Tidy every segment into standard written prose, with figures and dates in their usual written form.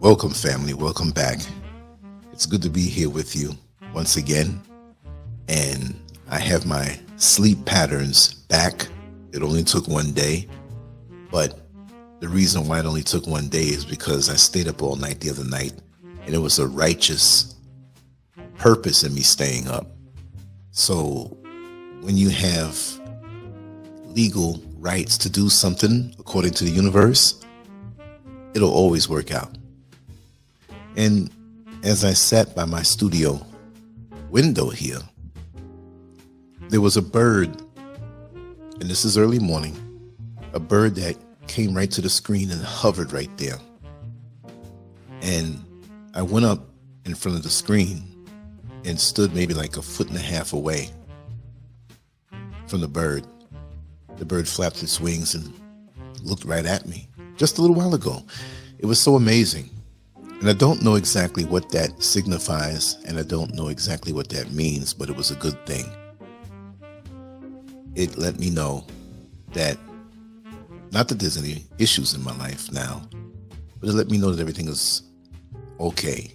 Welcome, family. Welcome back. It's good to be here with you once again. And I have my sleep patterns back. It only took one day. But the reason why it only took one day is because I stayed up all night the other night. And it was a righteous purpose in me staying up. So when you have legal rights to do something according to the universe, it'll always work out. And as I sat by my studio window here, there was a bird, and this is early morning, a bird that came right to the screen and hovered right there. And I went up in front of the screen and stood maybe like a foot and a half away from the bird. The bird flapped its wings and looked right at me just a little while ago. It was so amazing. And I don't know exactly what that signifies, and I don't know exactly what that means, but it was a good thing. It let me know that, not that there's any issues in my life now, but it let me know that everything is okay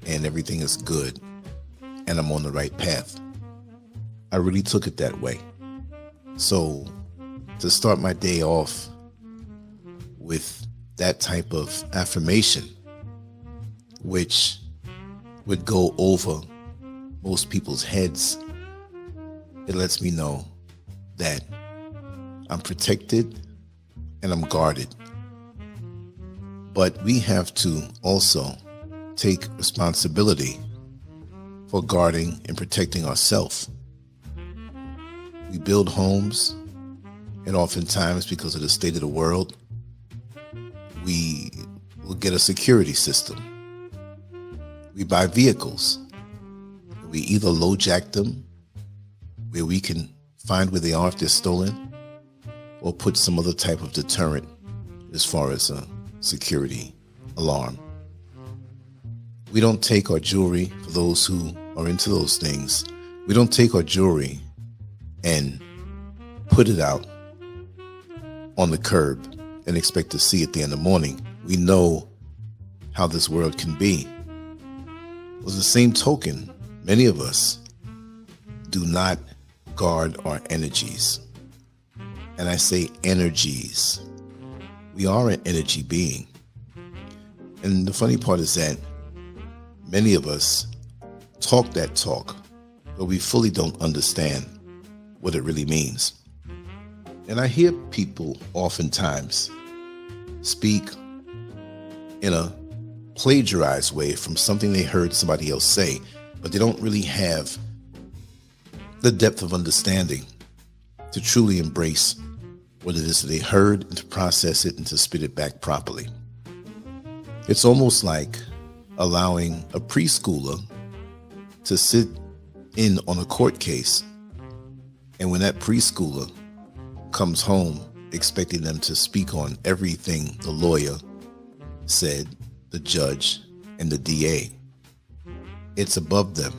and everything is good and I'm on the right path. I really took it that way. So to start my day off with that type of affirmation, which would go over most people's heads, it lets me know that I'm protected and I'm guarded. But we have to also take responsibility for guarding and protecting ourselves. We build homes, and oftentimes because of the state of the world, we will get a security system. We buy vehicles. We either LoJack them, where we can find where they are if they're stolen, or put some other type of deterrent as far as a security alarm. We don't take our jewelry, for those who are into those things, we don't take our jewelry and put it out on the curb and expect to see it there in the morning. We know how this world can be. With the same token, many of us do not guard our energies. And I say energies. We are an energy being. And the funny part is that many of us talk that talk, but we fully don't understand what it really means. And I hear people oftentimes speak in a plagiarized way from something they heard somebody else say, but they don't really have the depth of understanding to truly embrace what it is that they heard and to process it and to spit it back properly. It's almost like allowing a preschooler to sit in on a court case, and when that preschooler comes home expecting them to speak on everything the lawyer said, the judge, and the DA, it's above them.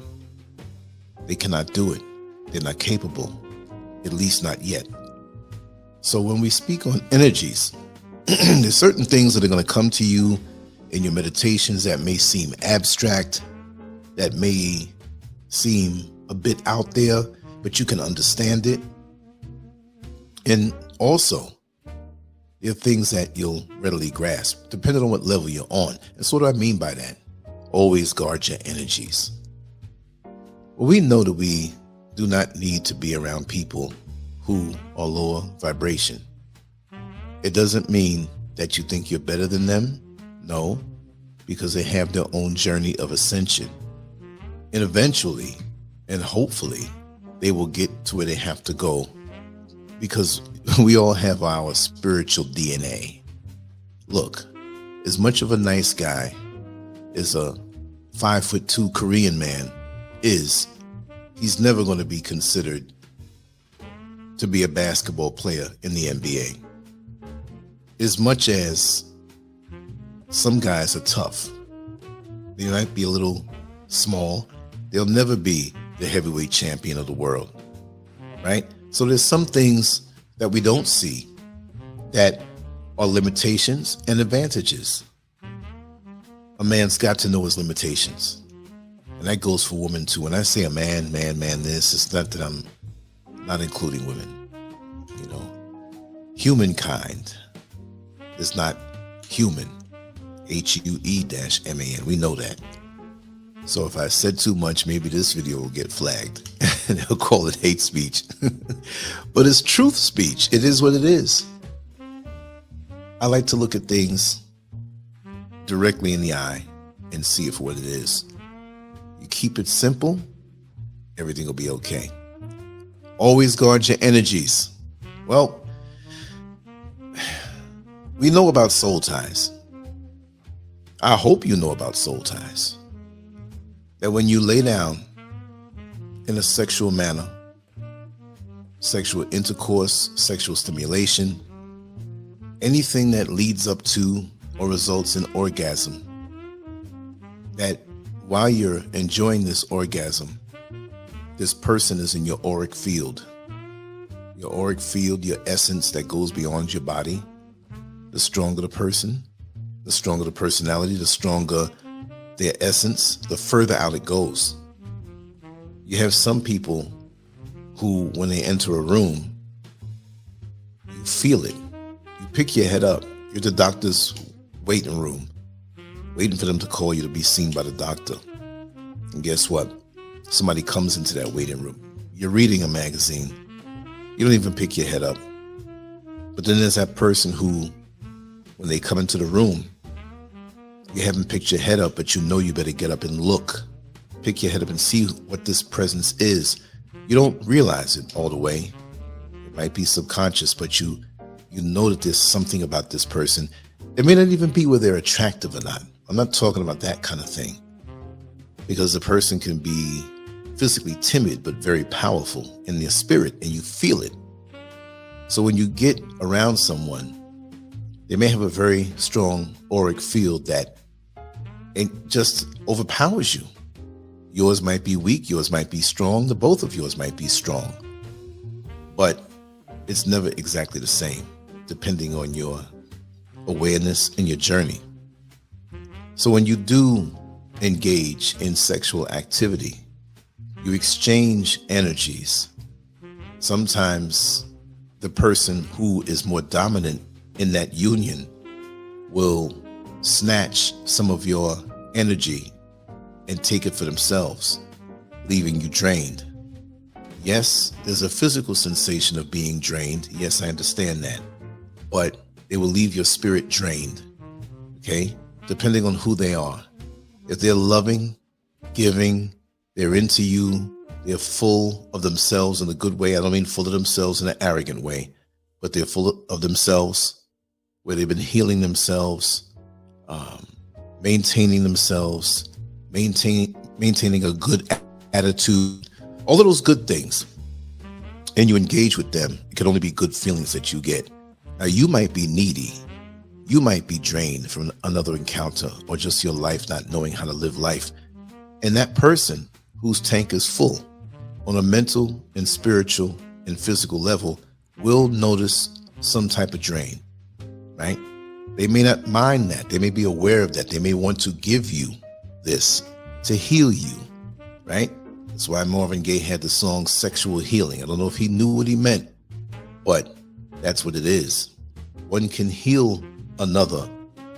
They cannot do it. They're not capable, at least not yet. So when we speak on energies, there's certain things that are going to come to you in your meditations that may seem abstract, that may seem a bit out there, but you can understand it. And also, there are things that you'll readily grasp, depending on what level you're on. And so what do I mean by that? Always guard your energies. Well, we know that we do not need to be around people who are lower vibration. It doesn't mean that you think you're better than them. No, because they have their own journey of ascension. And eventually, and hopefully, they will get to where they have to go, because we all have our spiritual DNA. Look, as much of a nice guy as a 5'2" Korean man is, he's never going to be considered to be a basketball player in the NBA. As much as some guys are tough, they might be a little small, they'll never be the heavyweight champion of the world, right? So there's some things that we don't see that are limitations and advantages. a man's got to know his limitations. And that goes for women too. When I say a man, this, it's not that I'm not including women. You know, humankind is not human. HUE-MAN. We know that. So if I said too much, maybe this video will get flagged and they'll call it hate speech. But it's truth speech. It is what it is. I like to look at things directly in the eye and see it for what it is. You keep it simple, everything will be okay. Always guard your energies. Well, we know about soul ties. I hope you know about soul ties. That when you lay down in a sexual manner, sexual intercourse, sexual stimulation, anything that leads up to or results in orgasm, that while you're enjoying this orgasm, this person is in your auric field. Your auric field, your essence that goes beyond your body. The stronger the person, the stronger the personality, the stronger their essence, the further out it goes. You have some people who, when they enter a room, you feel it. You pick your head up. You're at the doctor's waiting room, waiting for them to call you to be seen by the doctor. And guess what? Somebody comes into that waiting room. You're reading a magazine. You don't even pick your head up. But then there's that person who, when they come into the room, you haven't picked your head up, but you know you better get up and look. Pick your head up and see what this presence is. You don't realize it all the way. It might be subconscious, but you know that there's something about this person. It may not even be whether they're attractive or not. I'm not talking about that kind of thing. Because the person can be physically timid, but very powerful in their spirit, and you feel it. So when you get around someone, they may have a very strong auric field that it just overpowers you. Yours might be weak, yours might be strong, the both of yours might be strong. But it's never exactly the same, depending on your awareness and your journey. So when you do engage in sexual activity, you exchange energies. Sometimes the person who is more dominant in that union will snatch some of your energy and take it for themselves, leaving you drained. Yes, there's a physical sensation of being drained. Yes, I understand that. But they will leave your spirit drained, okay? Depending on who they are. If they're loving, giving, they're into you, they're full of themselves in a good way. I don't mean full of themselves in an arrogant way, but they're full of themselves, where they've been healing themselves, maintaining themselves, maintaining a good attitude, all of those good things. And you engage with them, it can only be good feelings that you get. Now, you might be needy. You might be drained from another encounter or just your life not knowing how to live life. And that person whose tank is full on a mental and spiritual and physical level will notice some type of drain, right? They may not mind that. They may be aware of that. They may want to give you this to heal you, right? That's why Marvin Gaye had the song Sexual Healing. I don't know if he knew what he meant, but that's what it is. One can heal another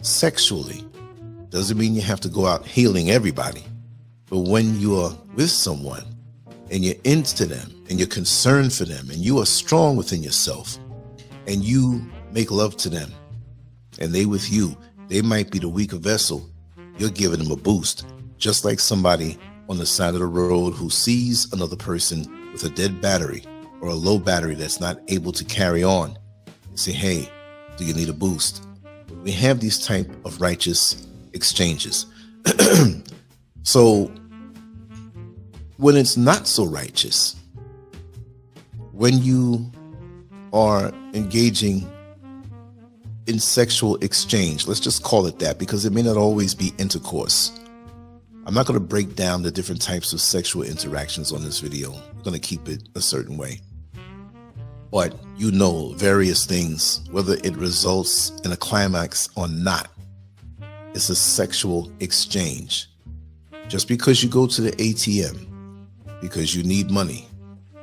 sexually. Doesn't mean you have to go out healing everybody. But when you are with someone and you're into them and you're concerned for them and you are strong within yourself and you make love to them and they with you, they might be the weaker vessel. You're giving them a boost. Just like somebody on the side of the road who sees another person with a dead battery or a low battery that's not able to carry on. You say, hey, do you need a boost? We have these type of righteous exchanges. So when it's not so righteous, when you are engaging in sexual exchange, let's just call it that, because it may not always be intercourse. I'm not going to break down the different types of sexual interactions on this video. I'm going to keep it a certain way. But you know various things, whether it results in a climax or not. It's a sexual exchange. Just because you go to the ATM because you need money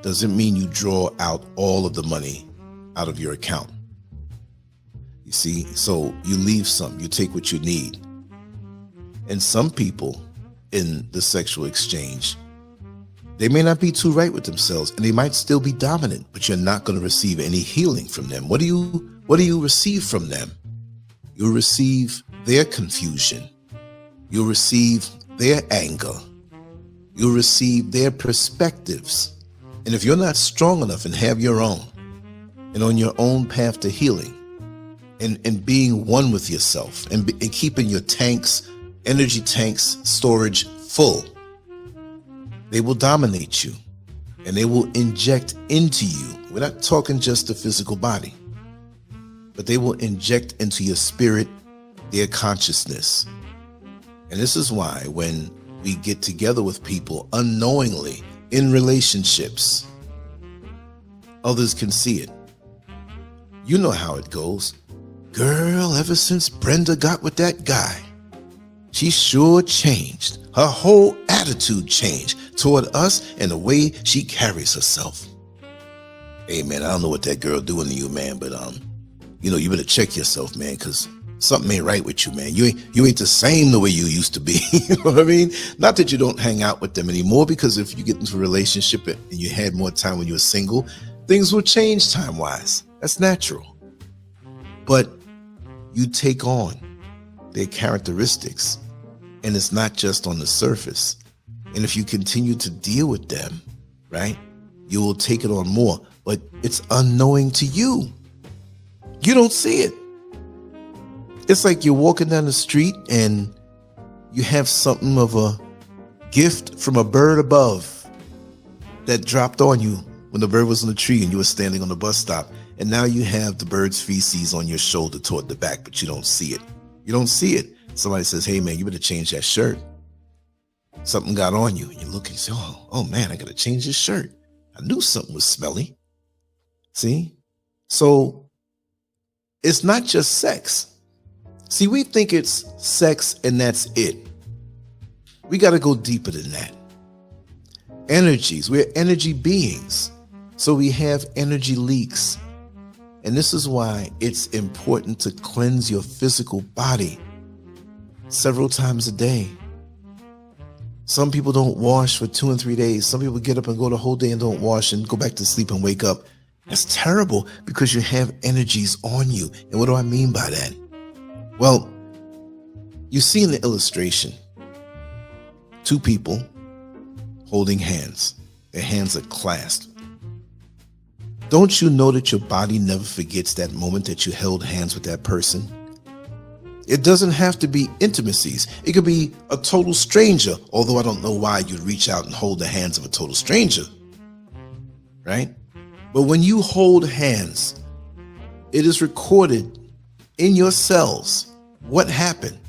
doesn't mean you draw out all of the money out of your account. You see, so you leave some, you take what you need. And some people in the sexual exchange, they may not be too right with themselves and they might still be dominant, but you're not going to receive any healing from them. What do you receive from them? You'll receive their confusion. You'll receive their anger. You'll receive their perspectives. And if you're not strong enough and have your own, and on your own path to healing, and being one with yourself, and keeping your tanks, energy tanks, storage full, they will dominate you and they will inject into you. We're not talking just the physical body, but they will inject into your spirit their consciousness. And this is why when we get together with people unknowingly in relationships, others can see it. You know how it goes. Girl, ever since Brenda got with that guy, she sure changed. Her whole attitude changed toward us and the way she carries herself. Hey, man, I don't know what that girl doing to you, man, but you better check yourself, man, because something ain't right with you, man. You ain't the same the way you used to be. You know what I mean? Not that you don't hang out with them anymore, because if you get into a relationship and you had more time when you were single, things will change time-wise. That's natural. But you take on their characteristics, and it's not just on the surface. And if you continue to deal with them, right, you will take it on more, but it's unknowing to you. You don't see it. It's like you're walking down the street and you have something of a gift from a bird above that dropped on you when the bird was on the tree and you were standing on the bus stop. And now you have the bird's feces on your shoulder toward the back, but you don't see it. You don't see it. Somebody says, hey, man, you better change that shirt. Something got on you. And you look and you say, oh, man, I got to change this shirt. I knew something was smelly. See? So it's not just sex. See, we think it's sex and that's it. We got to go deeper than that. Energies. We're energy beings. So we have energy leaks. And this is why it's important to cleanse your physical body several times a day. Some people don't wash for 2 and 3 days. Some people get up and go the whole day and don't wash and go back to sleep and wake up. That's terrible because you have energies on you. And what do I mean by that? Well, you see in the illustration, 2 people holding hands. Their hands are clasped. Don't you know that your body never forgets that moment that you held hands with that person? It doesn't have to be intimacies. It could be a total stranger, although I don't know why you'd reach out and hold the hands of a total stranger, right? But when you hold hands, it is recorded in your cells what happened.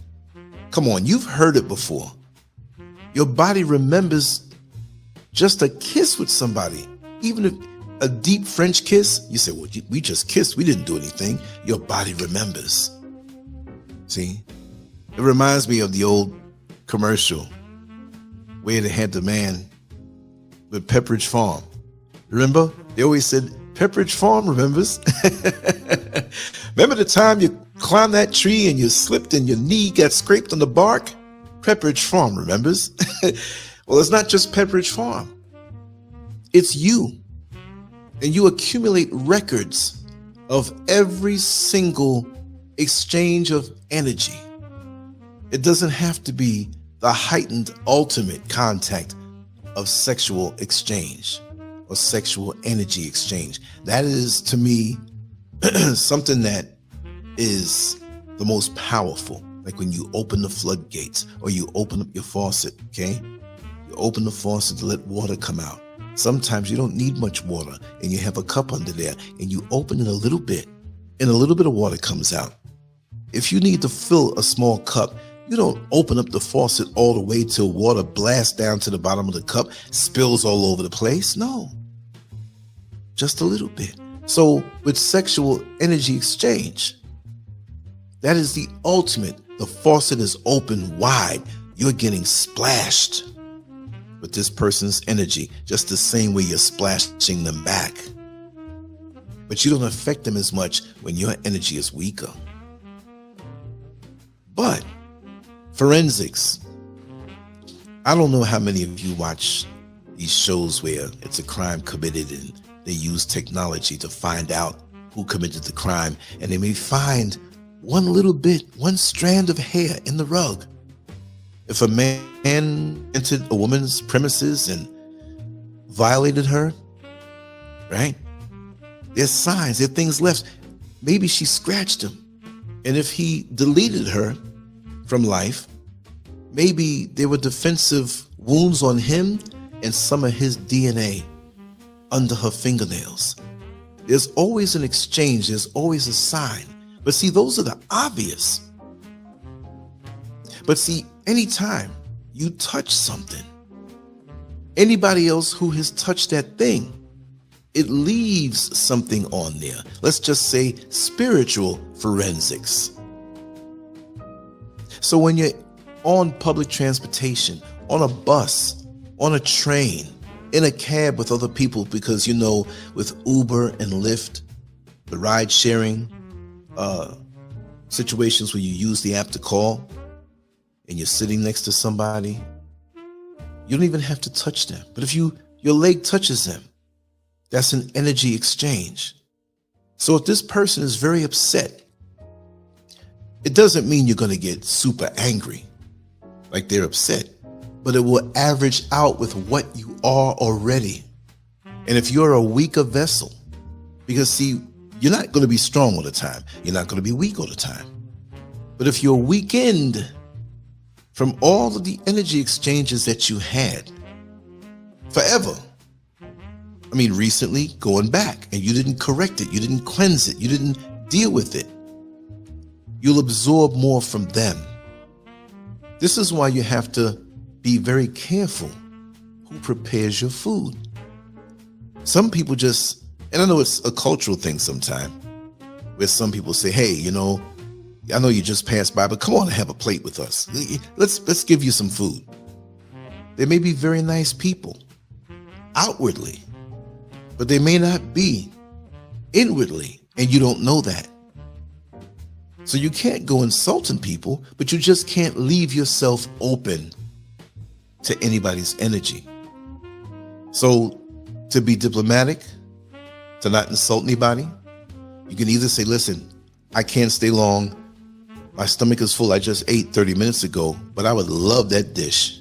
Come on, you've heard it before. Your body remembers just a kiss with somebody, even if a deep French kiss. You say, well, we just kissed. We didn't do anything. Your body remembers. See, it reminds me of the old commercial where they had the man with Pepperidge Farm. Remember? They always said, Pepperidge Farm remembers. Remember the time you climbed that tree and you slipped and your knee got scraped on the bark? Pepperidge Farm remembers. Well, it's not just Pepperidge Farm. It's you. And you accumulate records of every single exchange of energy. It doesn't have to be the heightened ultimate contact of sexual exchange or sexual energy exchange. That is, to me, something that is the most powerful. Like when you open the floodgates or you open up your faucet, okay? You open the faucet to let water come out. Sometimes you don't need much water and you have a cup under there and you open it a little bit and a little bit of water comes out. If you need to fill a small cup, you don't open up the faucet all the way till water blasts down to the bottom of the cup, spills all over the place. No, just a little bit. So with sexual energy exchange, that is the ultimate, The faucet is open wide. You're getting splashed with this person's energy, just the same way you're splashing them back. But you don't affect them as much when your energy is weaker. But forensics, I don't know how many of you watch these shows where it's a crime committed and they use technology to find out who committed the crime, and they may find one little bit, one strand of hair in the rug. If a man entered a woman's premises and violated her, right? There's signs, there are things left. Maybe she scratched him. And if he deleted her from life, maybe there were defensive wounds on him and some of his DNA under her fingernails. There's always an exchange, there's always a sign. But see, those are the obvious. But see, anytime you touch something, anybody else who has touched that thing, it leaves something on there. Let's just say spiritual forensics. So when you're on public transportation, on a bus, on a train, in a cab with other people, because you know, with Uber and Lyft, the ride sharing situations where you use the app to call and you're sitting next to somebody, you don't even have to touch them. But if your leg touches them, that's an energy exchange. So if this person is very upset, it doesn't mean you're going to get super angry like they're upset, but it will average out with what you are already. And if you're a weaker vessel, because see, you're not going to be strong all the time. You're not going to be weak all the time. But if you're weakened from all of the energy exchanges that you had forever, I mean, recently going back, and you didn't correct it, you didn't cleanse it, you didn't deal with it, you'll absorb more from them. This is why you have to be very careful who prepares your food. Some people just, and I know it's a cultural thing sometimes, where some people say, hey, you know, I know you just passed by, but come on and have a plate with us. Let's give you some food. They may be very nice people outwardly, but they may not be inwardly, and you don't know that. So you can't go insulting people, but you just can't leave yourself open to anybody's energy. So to be diplomatic, to not insult anybody, you can either say, listen, I can't stay long. My stomach is full. I just ate 30 minutes ago, but I would love that dish.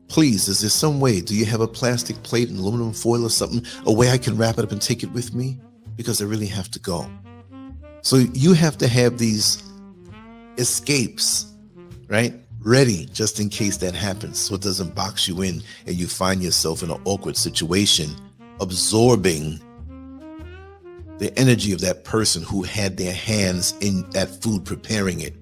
Please, is there some way? Do you have a plastic plate and aluminum foil or something? A way I can wrap it up and take it with me? Because I really have to go. So you have to have these escapes, right? Ready just in case that happens, so it doesn't box you in and you find yourself in an awkward situation, absorbing the energy of that person who had their hands in that food preparing it.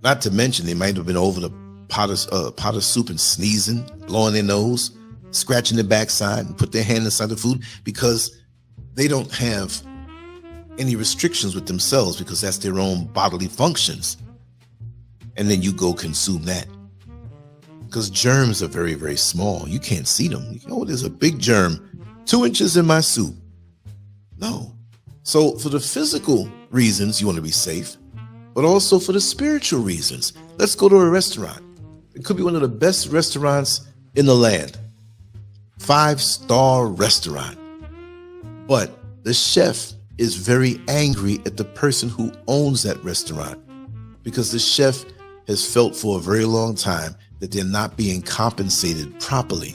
Not to mention, they might have been over the pot of soup and sneezing, blowing their nose, scratching their backside, and put their hand inside the food because they don't have any restrictions with themselves, because that's their own bodily functions. And then you go consume that. Because germs are very, very small. You can't see them. You know, there's a big germ 2 inches in my soup. No. So for the physical reasons, you want to be safe, but also for the spiritual reasons. Let's go to a restaurant. It could be one of the best restaurants in the land. 5-star restaurant. But the chef is very angry at the person who owns that restaurant, because the chef has felt for a very long time that they're not being compensated properly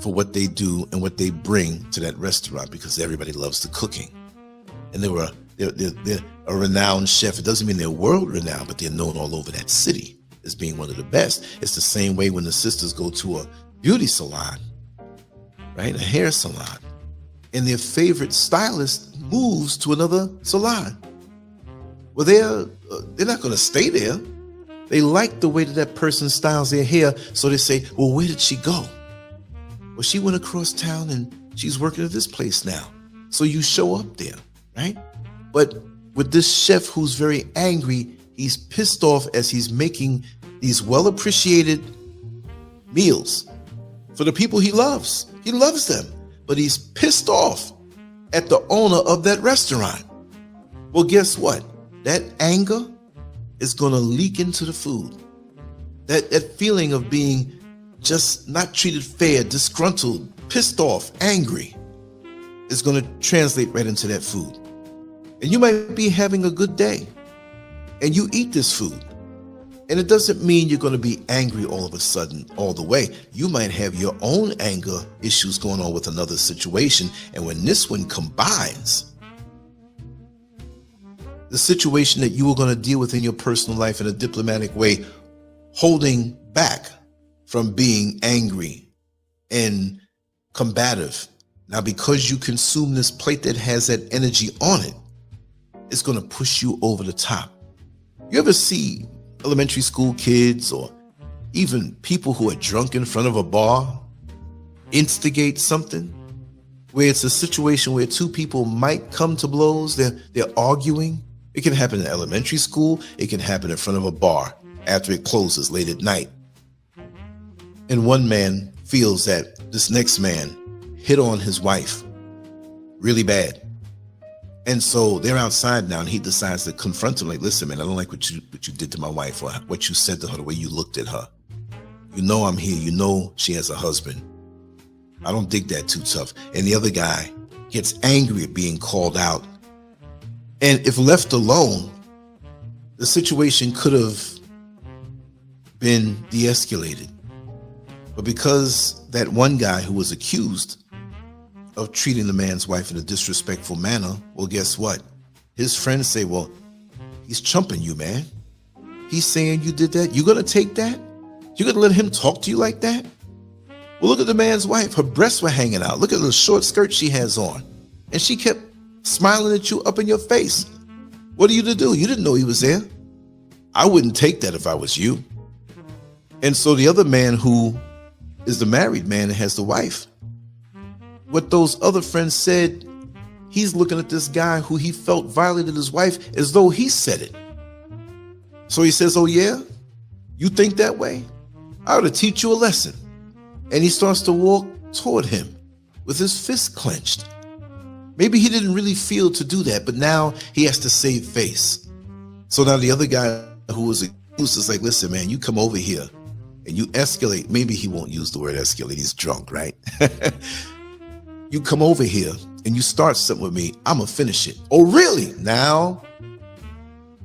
for what they do and what they bring to that restaurant, because everybody loves the cooking. And they're a renowned chef. It doesn't mean they're world renowned, but they're known all over that city as being one of the best. It's the same way when the sisters go to a beauty salon, right? A hair salon. And their favorite stylist moves to another salon. Well, they're not going to stay there. They like the way that person styles their hair, so they say, well, where did she go? Well, she went across town and she's working at this place now. So you show up there, right? But with this chef who's very angry, He's pissed off as he's making these well-appreciated meals for the people he loves. He loves them, but he's pissed off at the owner of that restaurant. Well, guess what? That anger is going to leak into the food. That feeling of being just not treated fair, disgruntled, pissed off, angry is going to translate right into that food. And you might be having a good day and you eat this food. And it doesn't mean you're going to be angry all of a sudden, all the way. You might have your own anger issues going on with another situation. And when this one combines, the situation that you were going to deal with in your personal life in a diplomatic way, holding back from being angry and combative. Now, because you consume this plate that has that energy on it, it's going to push you over the top. You ever see elementary school kids or even people who are drunk in front of a bar instigate something where it's a situation where two people might come to blows? They're arguing. It can happen in elementary school. It can happen in front of a bar after it closes late at night. And one man feels that this next man hit on his wife really bad. And so they're outside now and he decides to confront him like, listen, man, I don't like what you did to my wife or what you said to her, the way you looked at her. You know I'm here. You know she has a husband. I don't dig that too tough. And the other guy gets angry at being called out. And if left alone, the situation could have been de-escalated. But because that one guy who was accused of treating the man's wife in a disrespectful manner, well, guess what? His friends say, well, he's chumping you, man. He's saying you did that. You're going to take that? You're going to let him talk to you like that? Well, look at the man's wife. Her breasts were hanging out. Look at the short skirt she has on. And she kept smiling at you up in your face. What are you to do? You didn't know he was there. I wouldn't take that if I was you. And so the other man who is the married man and has the wife, what those other friends said, he's looking at this guy who he felt violated his wife as though he said it. So he says, oh yeah, you think that way? I ought to teach you a lesson. And he starts to walk toward him with his fist clenched. Maybe he didn't really feel to do that, but now he has to save face. So now the other guy who was accused is like, listen, man, you come over here and you escalate. Maybe he won't use the word escalate. He's drunk, right? You come over here and you start something with me. I'm going to finish it. Oh, really? Now,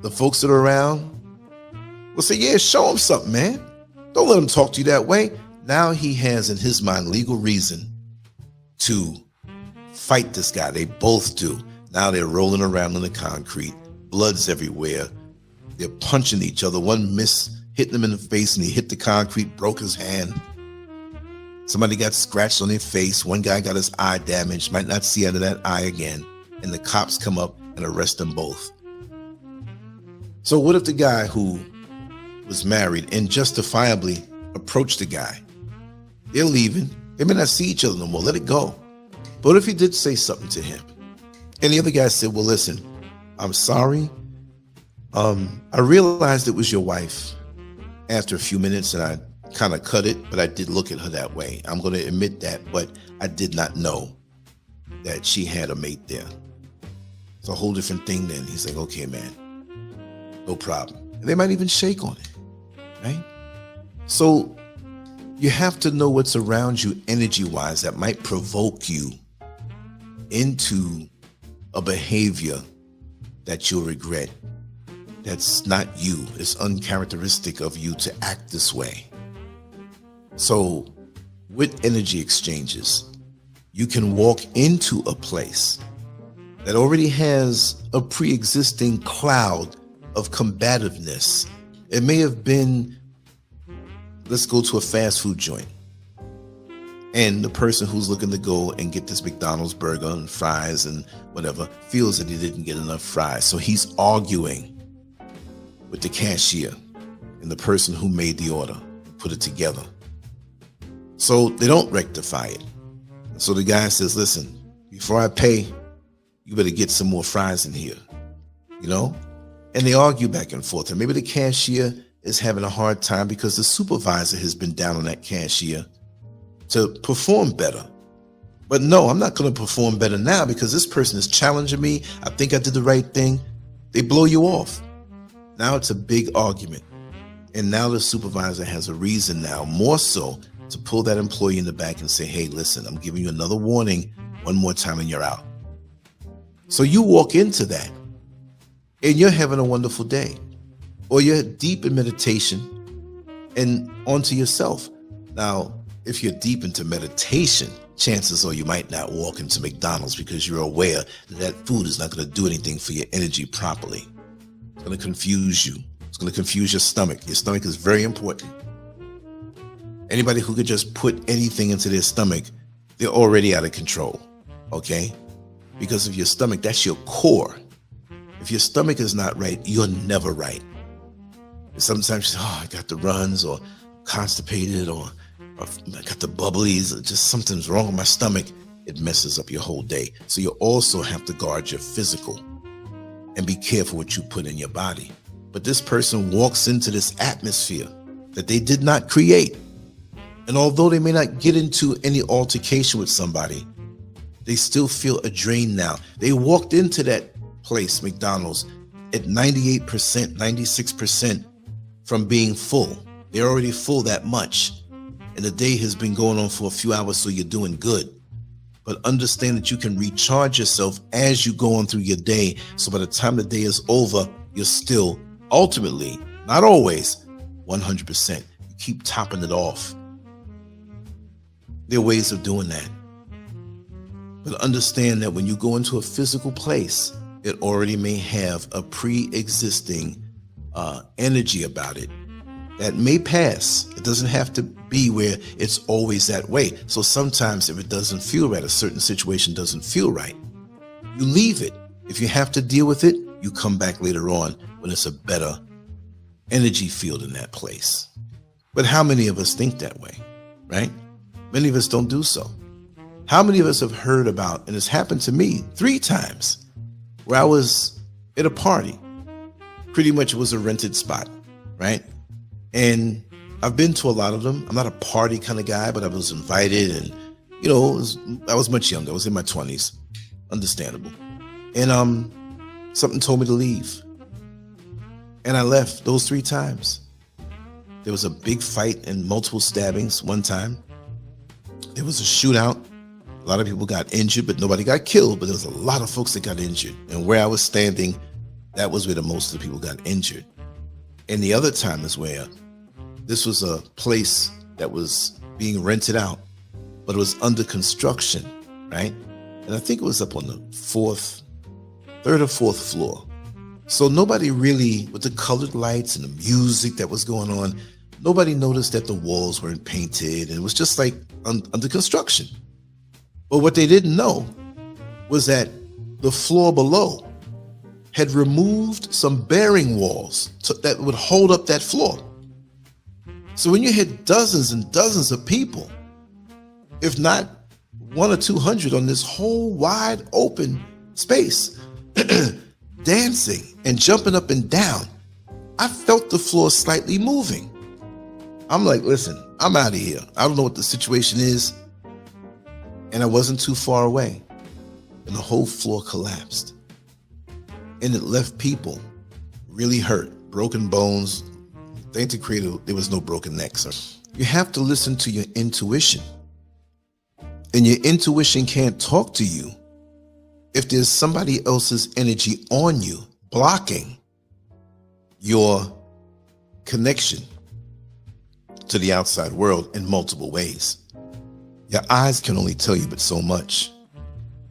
the folks that are around will say, yeah, show him something, man. Don't let him talk to you that way. Now he has in his mind legal reason to fight this guy. They both do. Now they're rolling around in the concrete. Blood's everywhere. They're punching each other. One hitting him in the face and he hit the concrete, broke his hand. Somebody got scratched on their face. One guy got his eye damaged, might not see out of that eye again. And the cops come up and arrest them both. So what if the guy who was married and justifiably approached the guy? They're leaving. They may not see each other no more. Let it go. But if he did say something to him and the other guy said, well, listen, I'm sorry. I realized it was your wife after a few minutes and I kind of cut it, but I did look at her that way. I'm going to admit that, but I did not know that she had a mate there. It's a whole different thing then. He's like, okay, man, no problem. And they might even shake on it, right? So you have to know what's around you energy-wise that might provoke you into a behavior that you'll regret. That's not you. It's uncharacteristic of you to act this way. So with energy exchanges, you can walk into a place that already has a pre-existing cloud of combativeness. It may have been, let's go to a fast food joint. And the person who's looking to go and get this McDonald's burger and fries and whatever feels that he didn't get enough fries. So he's arguing with the cashier and the person who made the order, put it together. So they don't rectify it. So the guy says, listen, before I pay, you better get some more fries in here, you know? and they argue back and forth. And maybe the cashier is having a hard time because the supervisor has been down on that cashier to perform better. But no, I'm not going to perform better now because this person is challenging me. I think I did the right thing. They blow you off. Now it's a big argument. And now the supervisor has a reason now, more so, to pull that employee in the back and say, hey, listen, I'm giving you another warning, one more time and you're out. So you walk into that and you're having a wonderful day, or you're deep in meditation and onto yourself. Now, if you're deep into meditation, chances are you might not walk into McDonald's because you're aware that that food is not going to do anything for your energy properly. It's going to confuse you. It's going to confuse your stomach. Your stomach is very important. Anybody who could just put anything into their stomach, they're already out of control, okay? Because of your stomach, that's your core. If your stomach is not right, you're never right. Sometimes you say, oh, I got the runs, or constipated, or I got the bubblies, or just something's wrong with my stomach. It messes up your whole day. So you also have to guard your physical and be careful what you put in your body. But this person walks into this atmosphere that they did not create. And although they may not get into any altercation with somebody, they still feel a drain now. They walked into that place, McDonald's, at 98%, 96% from being full. They're already full that much. And the day has been going on for a few hours, so you're doing good. But understand that you can recharge yourself as you go on through your day. So by the time the day is over, you're still ultimately, not always, 100%. You keep topping it off. There are ways of doing that. But understand that when you go into a physical place, it already may have a pre-existing energy about it that may pass. It doesn't have to be where it's always that way. So sometimes if it doesn't feel right, a certain situation doesn't feel right, you leave it. If you have to deal with it, you come back later on when it's a better energy field in that place. But how many of us think that way, right? Many of us don't do so. How many of us have heard about, and it's happened to me 3 times, where I was at a party. Pretty much it was a rented spot, right? And I've been to a lot of them. I'm not a party kind of guy, but I was invited, and I was much younger. I was in my 20s, understandable. And something told me to leave. And I left those 3 times. There was a big fight and multiple stabbings one time. There was a shootout. A lot of people got injured, but nobody got killed. But there was a lot of folks that got injured. And where I was standing, that was where the most of the people got injured. And the other time is where this was a place that was being rented out, but it was under construction, right? And I think it was up on the 3rd or 4th floor. So nobody really, with the colored lights and the music that was going on, nobody noticed that the walls weren't painted, and it was just like under construction. But what they didn't know was that the floor below had removed some bearing walls that would hold up that floor. So when you had dozens and dozens of people, if not 100 or 200 on this whole wide open space, dancing and jumping up and down, I felt the floor slightly moving. I'm like, listen, I'm out of here. I don't know what the situation is. And I wasn't too far away. And the whole floor collapsed. And it left people really hurt, broken bones. Thank the Creator, there was no broken necks. You have to listen to your intuition. And your intuition can't talk to you if there's somebody else's energy on you, blocking your connection to the outside world in multiple ways. Your eyes can only tell you but so much.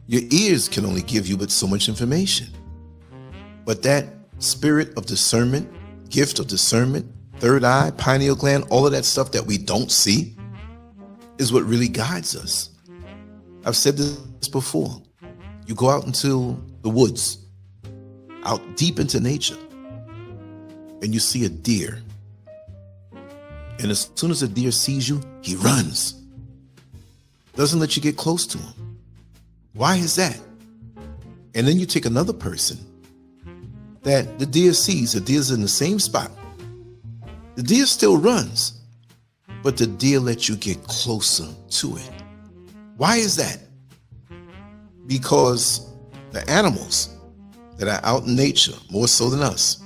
Your ears can only give you but so much information. But that spirit of discernment, gift of discernment, third eye, pineal gland, all of that stuff that we don't see is what really guides us. I've said this before. You go out into the woods, out deep into nature, and you see a deer. And as soon as a deer sees you, he runs. Doesn't let you get close to him. Why is that? And then you take another person that the deer sees. The deer's in the same spot. The deer still runs, but the deer lets you get closer to it. Why is that? Because the animals that are out in nature, more so than us,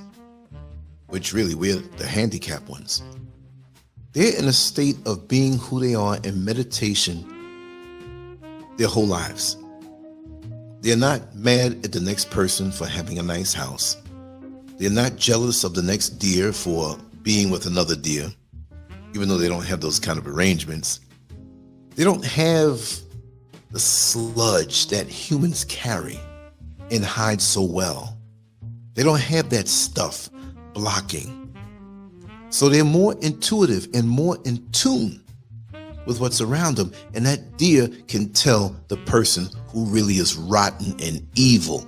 which really we're the handicapped ones, they're in a state of being who they are in meditation their whole lives. They're not mad at the next person for having a nice house. They're not jealous of the next deer for being with another deer, even though they don't have those kind of arrangements. They don't have the sludge that humans carry and hide so well. They don't have that stuff blocking. So they're more intuitive and more in tune with what's around them. And that deer can tell the person who really is rotten and evil.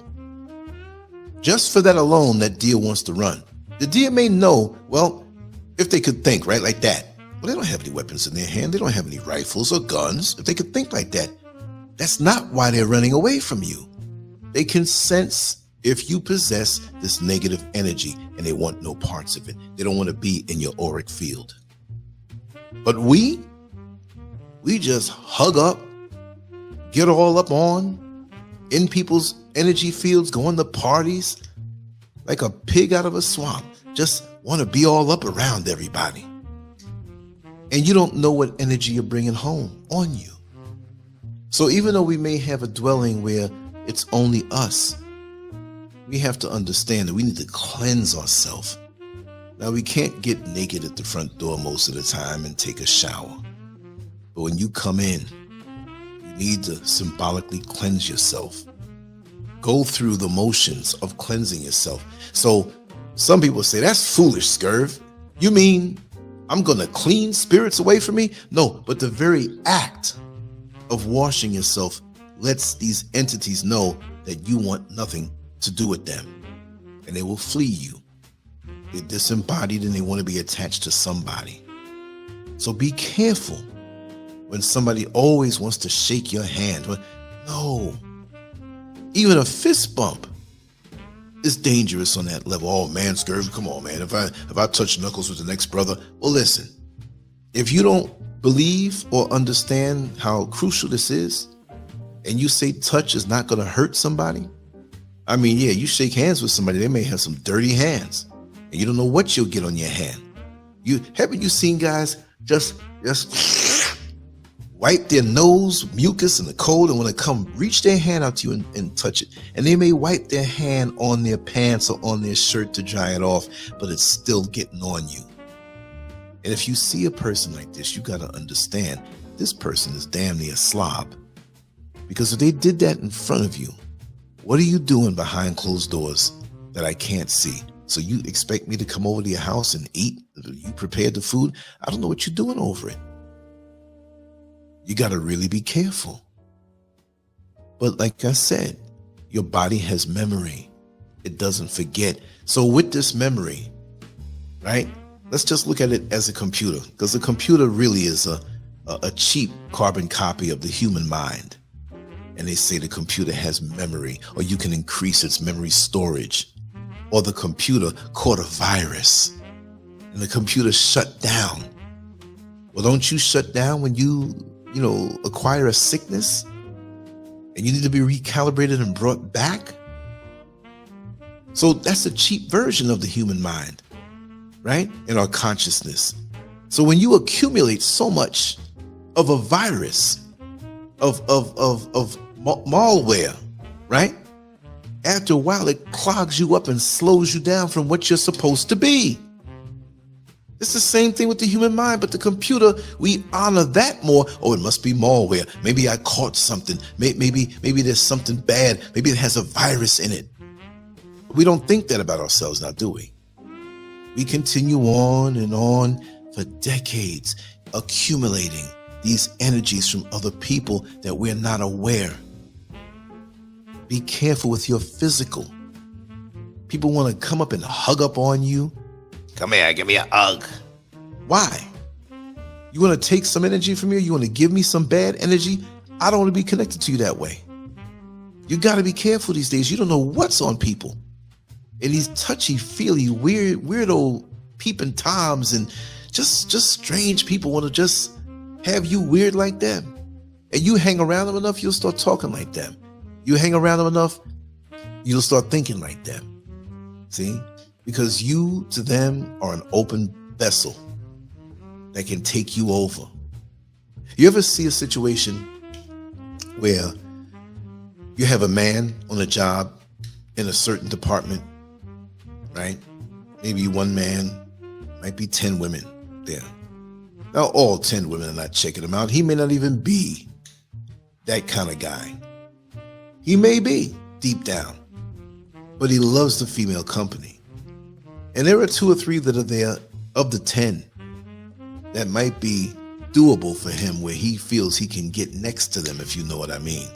Just for that alone, that deer wants to run. The deer may know, well, if they could think, right, like that. Well, they don't have any weapons in their hand. They don't have any rifles or guns. If they could think like that, that's not why they're running away from you. They can sense if you possess this negative energy and they want no parts of it. They don't want to be in your auric field. But we just hug up, get all up on, in people's energy fields, going to parties like a pig out of a swamp. Just want to be all up around everybody. And you don't know what energy you're bringing home on you. So even though we may have a dwelling where it's only us, we have to understand that we need to cleanse ourselves. Now, we can't get naked at the front door most of the time and take a shower. But when you come in, you need to symbolically cleanse yourself. Go through the motions of cleansing yourself. So some people say, that's foolish, SCURV. You mean I'm going to clean spirits away from me? No, but the very act of washing yourself lets these entities know that you want nothing to do with them, and they will flee you. They're disembodied and they want to be attached to somebody. So be careful when somebody always wants to shake your hand. No, even a fist bump is dangerous on that level. Oh man, SCURV, come on, man. If I touch knuckles with the next brother, well, listen, if you don't believe or understand how crucial this is, and you say touch is not going to hurt somebody, I mean, yeah, you shake hands with somebody, they may have some dirty hands, and you don't know what you'll get on your hand. Haven't you seen guys just wipe their nose, mucus, and the cold, and when they come reach their hand out to you and touch it, and they may wipe their hand on their pants or on their shirt to dry it off, but it's still getting on you. And if you see a person like this, you got to understand this person is damn near a slob. Because if they did that in front of you, what are you doing behind closed doors that I can't see? So you expect me to come over to your house and eat? You prepared the food? I don't know what you're doing over it. You got to really be careful. But like I said, your body has memory. It doesn't forget. So with this memory, right? Let's just look at it as a computer, because the computer really is a cheap carbon copy of the human mind. And they say the computer has memory, or you can increase its memory storage, or the computer caught a virus and the computer shut down. Well, don't you shut down when you acquire a sickness and you need to be recalibrated and brought back? So that's a cheap version of the human mind, right? In our consciousness. So when you accumulate so much of a virus, of malware, right? After a while, it clogs you up and slows you down from what you're supposed to be. It's the same thing with the human mind, but the computer, we honor that more. Oh, it must be malware. Maybe I caught something. Maybe there's something bad. Maybe it has a virus in it. We don't think that about ourselves now, do we? We continue on and on for decades, accumulating these energies from other people that we're not aware. Be careful with your physical. People want to come up and hug up on you. Come here, give me a hug. Why? You want to take some energy from me? You want to give me some bad energy? I don't want to be connected to you that way. You got to be careful these days. You don't know what's on people. and these touchy-feely, weirdo peeping toms, and just strange people want to just have you weird like them. And you hang around them enough, you'll start talking like them. You hang around them enough, you'll start thinking like them. See? Because you to them are an open vessel that can take you over. You ever see a situation where you have a man on a job in a certain department, right? Maybe one man, might be 10 women there. Now, all 10 women are not checking him out. He may not even be that kind of guy. He may be deep down, but he loves the female company. And there are 2 or 3 that are there of the 10 that might be doable for him, where he feels he can get next to them, if you know what I mean.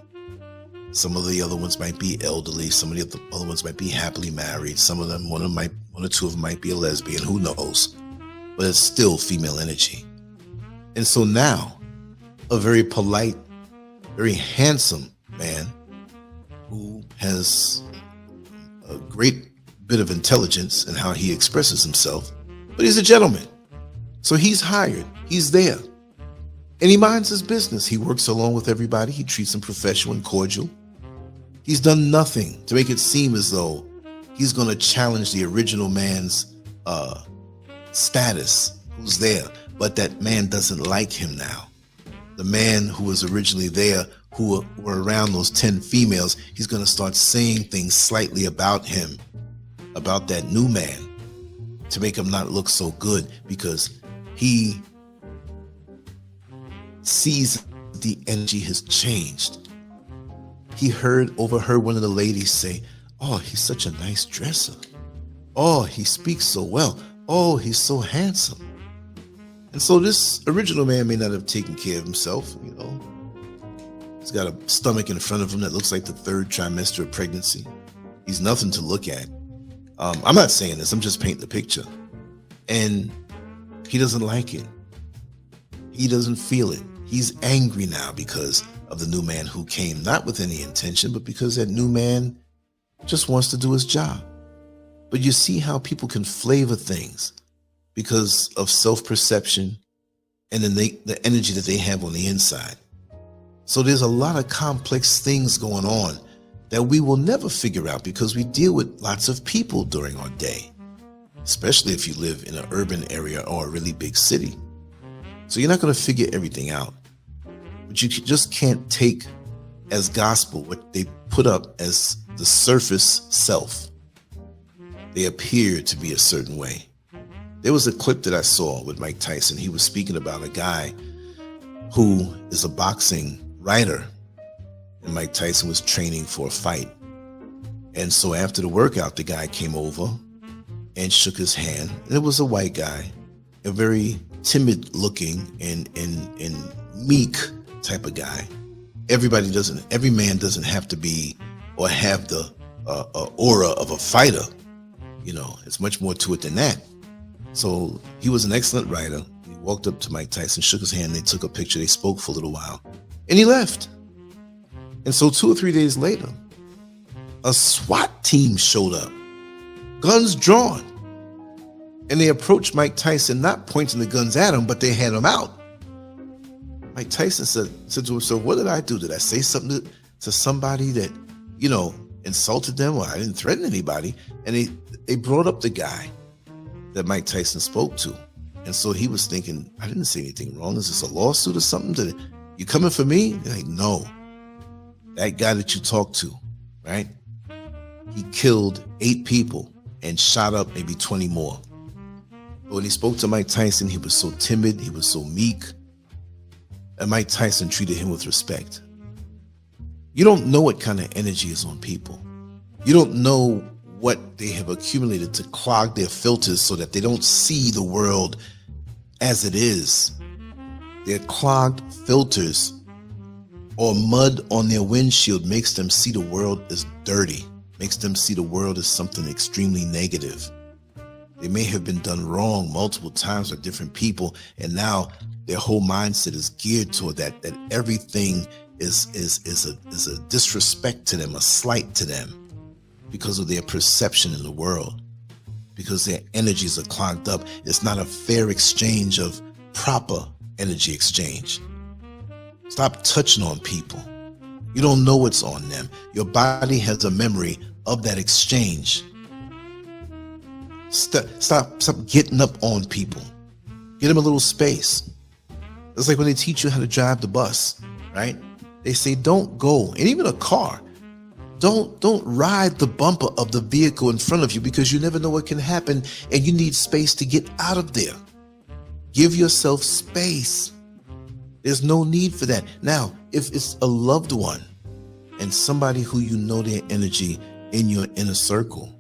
Some of the other ones might be elderly. Some of the other ones might be happily married. Some of them, one or 2 of them might be a lesbian. Who knows? But it's still female energy. And so now, a very polite, very handsome man who has a great bit of intelligence in how he expresses himself, but he's a gentleman. So he's hired. He's there. And he minds his business. He works along with everybody. He treats them professional and cordial. He's done nothing to make it seem as though he's going to challenge the original man's status who's there. But that man doesn't like him now. The man who was originally there, who were around those 10 females, he's going to start saying things slightly about him, about that new man, to make him not look so good, because he sees the energy has changed. He overheard one of the ladies say, "Oh, he's such a nice dresser. Oh, he speaks so well. Oh, he's so handsome." And so this original man may not have taken care of himself, you know. He's got a stomach in front of him that looks like the 3rd trimester of pregnancy. He's nothing to look at. I'm not saying this, I'm just painting the picture. And he doesn't like it. He doesn't feel it. He's angry now because of the new man who came, not with any intention, but because that new man just wants to do his job. But you see how people can flavor things because of self-perception and then the energy that they have on the inside. So there's a lot of complex things going on that we will never figure out, because we deal with lots of people during our day, especially if you live in an urban area or a really big city. So you're not going to figure everything out, but you just can't take as gospel what they put up as the surface self. They appear to be a certain way. There was a clip that I saw with Mike Tyson. He was speaking about a guy who is a boxing writer, and Mike Tyson was training for a fight. And so after the workout, the guy came over and shook his hand. And it was a white guy, a very timid looking and meek type of guy. Every man doesn't have to be or have the aura of a fighter. You know, it's much more to it than that. So he was an excellent writer. He walked up to Mike Tyson, shook his hand, they took a picture, they spoke for a little while, and he left. And so 2 or 3 days later, a SWAT team showed up, guns drawn. And they approached Mike Tyson, not pointing the guns at him, but they had him out. Mike Tyson said to himself, "What did I do? Did I say something to somebody that, you know, insulted them? Or I didn't threaten anybody?" And they brought up the guy that Mike Tyson spoke to. And so he was thinking, "I didn't say anything wrong. Is this a lawsuit or something? You coming for me?" They're like, "No. That guy that you talked to, right? He killed 8 people and shot up maybe 20 more. But when he spoke to Mike Tyson, he was so timid, he was so meek, and Mike Tyson treated him with respect." You don't know what kind of energy is on people. You don't know what they have accumulated to clog their filters so that they don't see the world as it is. Their clogged filters or mud on their windshield makes them see the world as dirty, makes them see the world as something extremely negative. They may have been done wrong multiple times by different people, and now their whole mindset is geared toward that everything is a disrespect to them, a slight to them. because of their perception in the world, because their energies are clogged up. It's not a fair exchange of proper energy exchange. Stop touching on people. You don't know what's on them. Your body has a memory of that exchange. Stop getting up on people. Get them a little space. It's like when they teach you how to drive the bus, right? They say don't go, and even a car, don't ride the bumper of the vehicle in front of you, because you never know what can happen and you need space to get out of there. Give yourself space. There's no need for that. Now, if it's a loved one and somebody who you know their energy in your inner circle,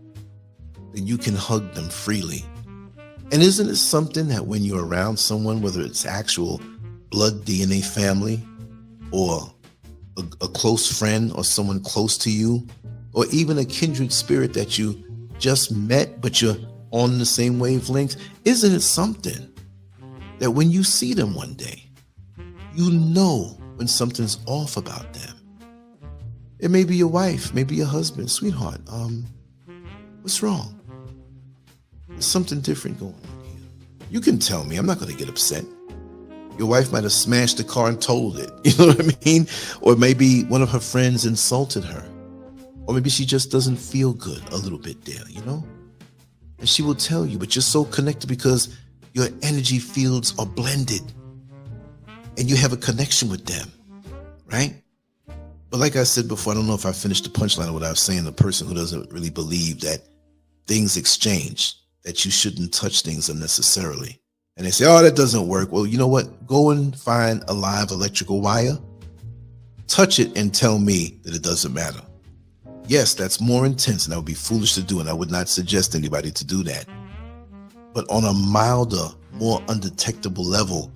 then you can hug them freely. And isn't it something that when you're around someone, whether it's actual blood DNA family or a close friend or someone close to you, or even a kindred spirit that you just met but you're on the same wavelength, isn't it something that when you see them one day, you know when something's off about them? It may be your wife, maybe your husband. Sweetheart, what's wrong? There's something different going on here. You can tell me. I'm not going to get upset. Your wife might have smashed the car and totaled it. You know what I mean? Or maybe one of her friends insulted her. Or maybe she just doesn't feel good a little bit there, you know? And she will tell you, but you're so connected because your energy fields are blended and you have a connection with them, right? But like I said before, I don't know if I finished the punchline of what I was saying. The person who doesn't really believe that things exchange, that you shouldn't touch things unnecessarily. And they say, oh, that doesn't work. Well, you know what? Go and find a live electrical wire, touch it, and tell me that it doesn't matter. Yes, that's more intense, and that would be foolish to do, and I would not suggest anybody to do that. But on a milder, more undetectable level,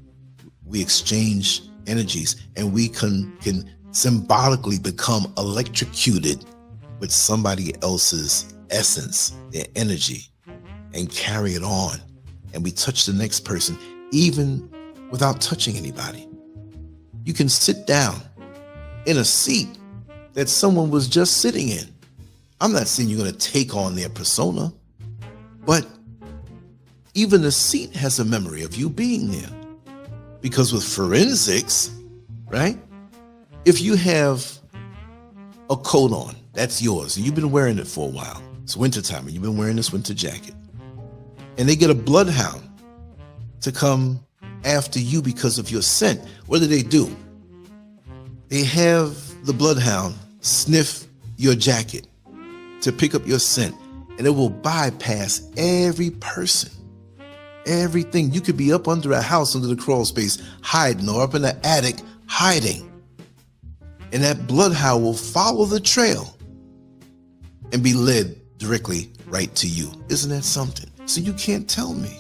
we exchange energies, and we can symbolically become electrocuted with somebody else's essence, their energy, and carry it on. And we touch the next person, even without touching anybody. You can sit down in a seat that someone was just sitting in. I'm not saying you're going to take on their persona, but even the seat has a memory of you being there. Because with forensics, right? If you have a coat on, that's yours, and you've been wearing it for a while. It's wintertime, and you've been wearing this winter jacket. And they get a bloodhound to come after you because of your scent. What do? They have the bloodhound sniff your jacket to pick up your scent, and it will bypass every person, everything. You could be up under a house under the crawl space hiding, or up in the attic hiding, and that bloodhound will follow the trail and be led directly right to you. Isn't that something? So you can't tell me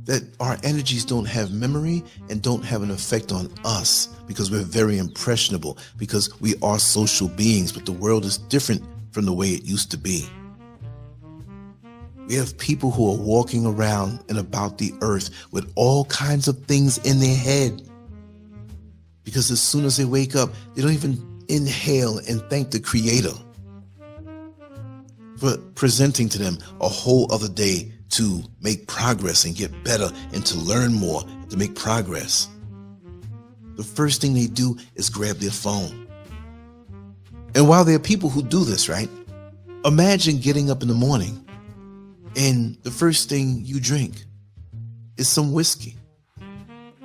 that our energies don't have memory and don't have an effect on us, because we're very impressionable, because we are social beings, but the world is different from the way it used to be. We have people who are walking around and about the earth with all kinds of things in their head, because as soon as they wake up, they don't even inhale and thank the Creator for presenting to them a whole other day to make progress and get better and to learn more, to make progress. The first thing they do is grab their phone. And while there are people who do this, right? Imagine getting up in the morning and the first thing you drink is some whiskey.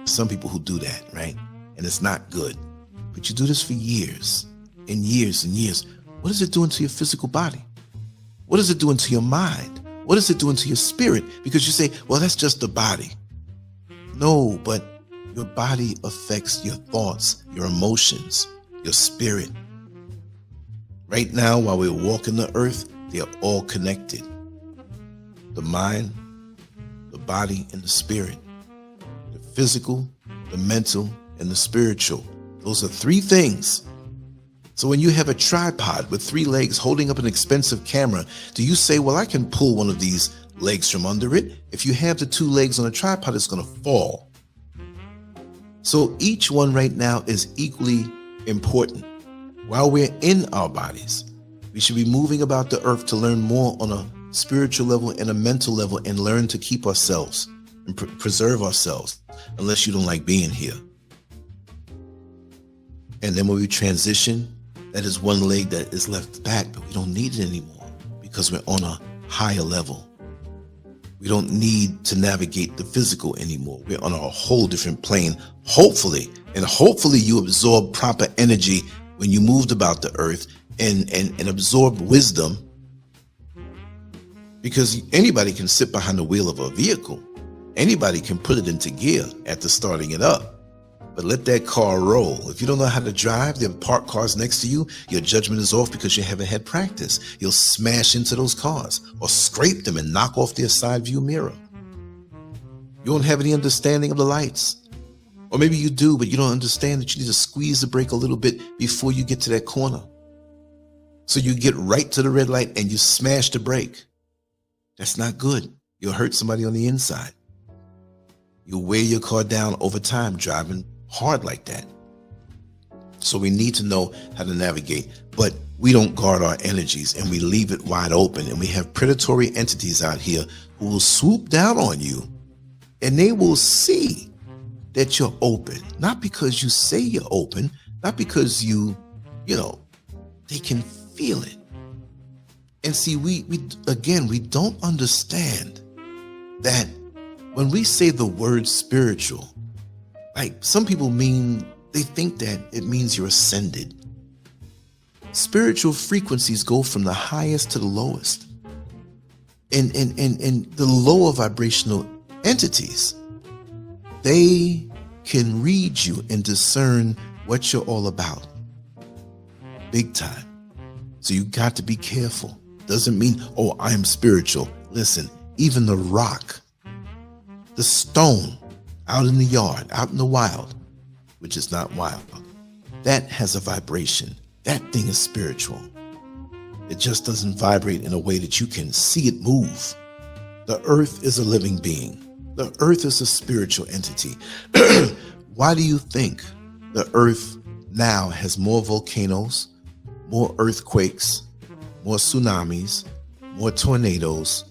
Some people who do that, right? And it's not good. But you do this for years and years and years. What is it doing to your physical body? What is it doing to your mind? What is it doing to your spirit? Because you say, well, that's just the body. No, but your body affects your thoughts, your emotions, your spirit. Right now, while we're walking the earth, they are all connected. The mind, the body, and the spirit. The physical, the mental, and the spiritual. Those are three things. So when you have a tripod with 3 legs holding up an expensive camera, do you say, well, I can pull one of these legs from under it? If you have the 2 legs on a tripod, it's going to fall. So each one right now is equally important. While we're in our bodies, we We should be moving about the earth to learn more on a spiritual level and a mental level and learn to keep ourselves and preserve ourselves, unless you don't like being here. And then when we transition, that is one leg that is left back, but we don't need it anymore because we're on a higher level. We don't need to navigate the physical anymore. We're on a whole different plane, hopefully. And hopefully you absorb proper energy when you moved about the earth and absorb wisdom, because anybody can sit behind the wheel of a vehicle. Anybody can put it into gear after starting it up. But let that car roll. If you don't know how to drive, there are parked cars next to you, your judgment is off because you haven't had practice. You'll smash into those cars or scrape them and knock off their side view mirror. You don't have any understanding of the lights. Or maybe you do, but you don't understand that you need to squeeze the brake a little bit before you get to that corner. So you get right to the red light and you smash the brake. That's not good. You'll hurt somebody on the inside. You'll wear your car down over time driving hard like that. So we need to know how to navigate, but we don't guard our energies and we leave it wide open, and we have predatory entities out here who will swoop down on you, and they will see that you're open, not because you say you're open, not because they can feel it. And see, we don't understand that when we say the word spiritual, like some people they think that it means you're ascended. Spiritual frequencies go from the highest to the lowest. And the lower vibrational entities, they can read you and discern what you're all about. Big time. So you got to be careful. Doesn't mean, oh, I am spiritual. Listen, even the rock, the stone out in the yard, out in the wild, which is not wild, that has a vibration. That thing is spiritual. It just doesn't vibrate in a way that you can see it move. The earth is a living being. The earth is a spiritual entity. Why do you think the earth now has more volcanoes, more earthquakes, more tsunamis, more tornadoes,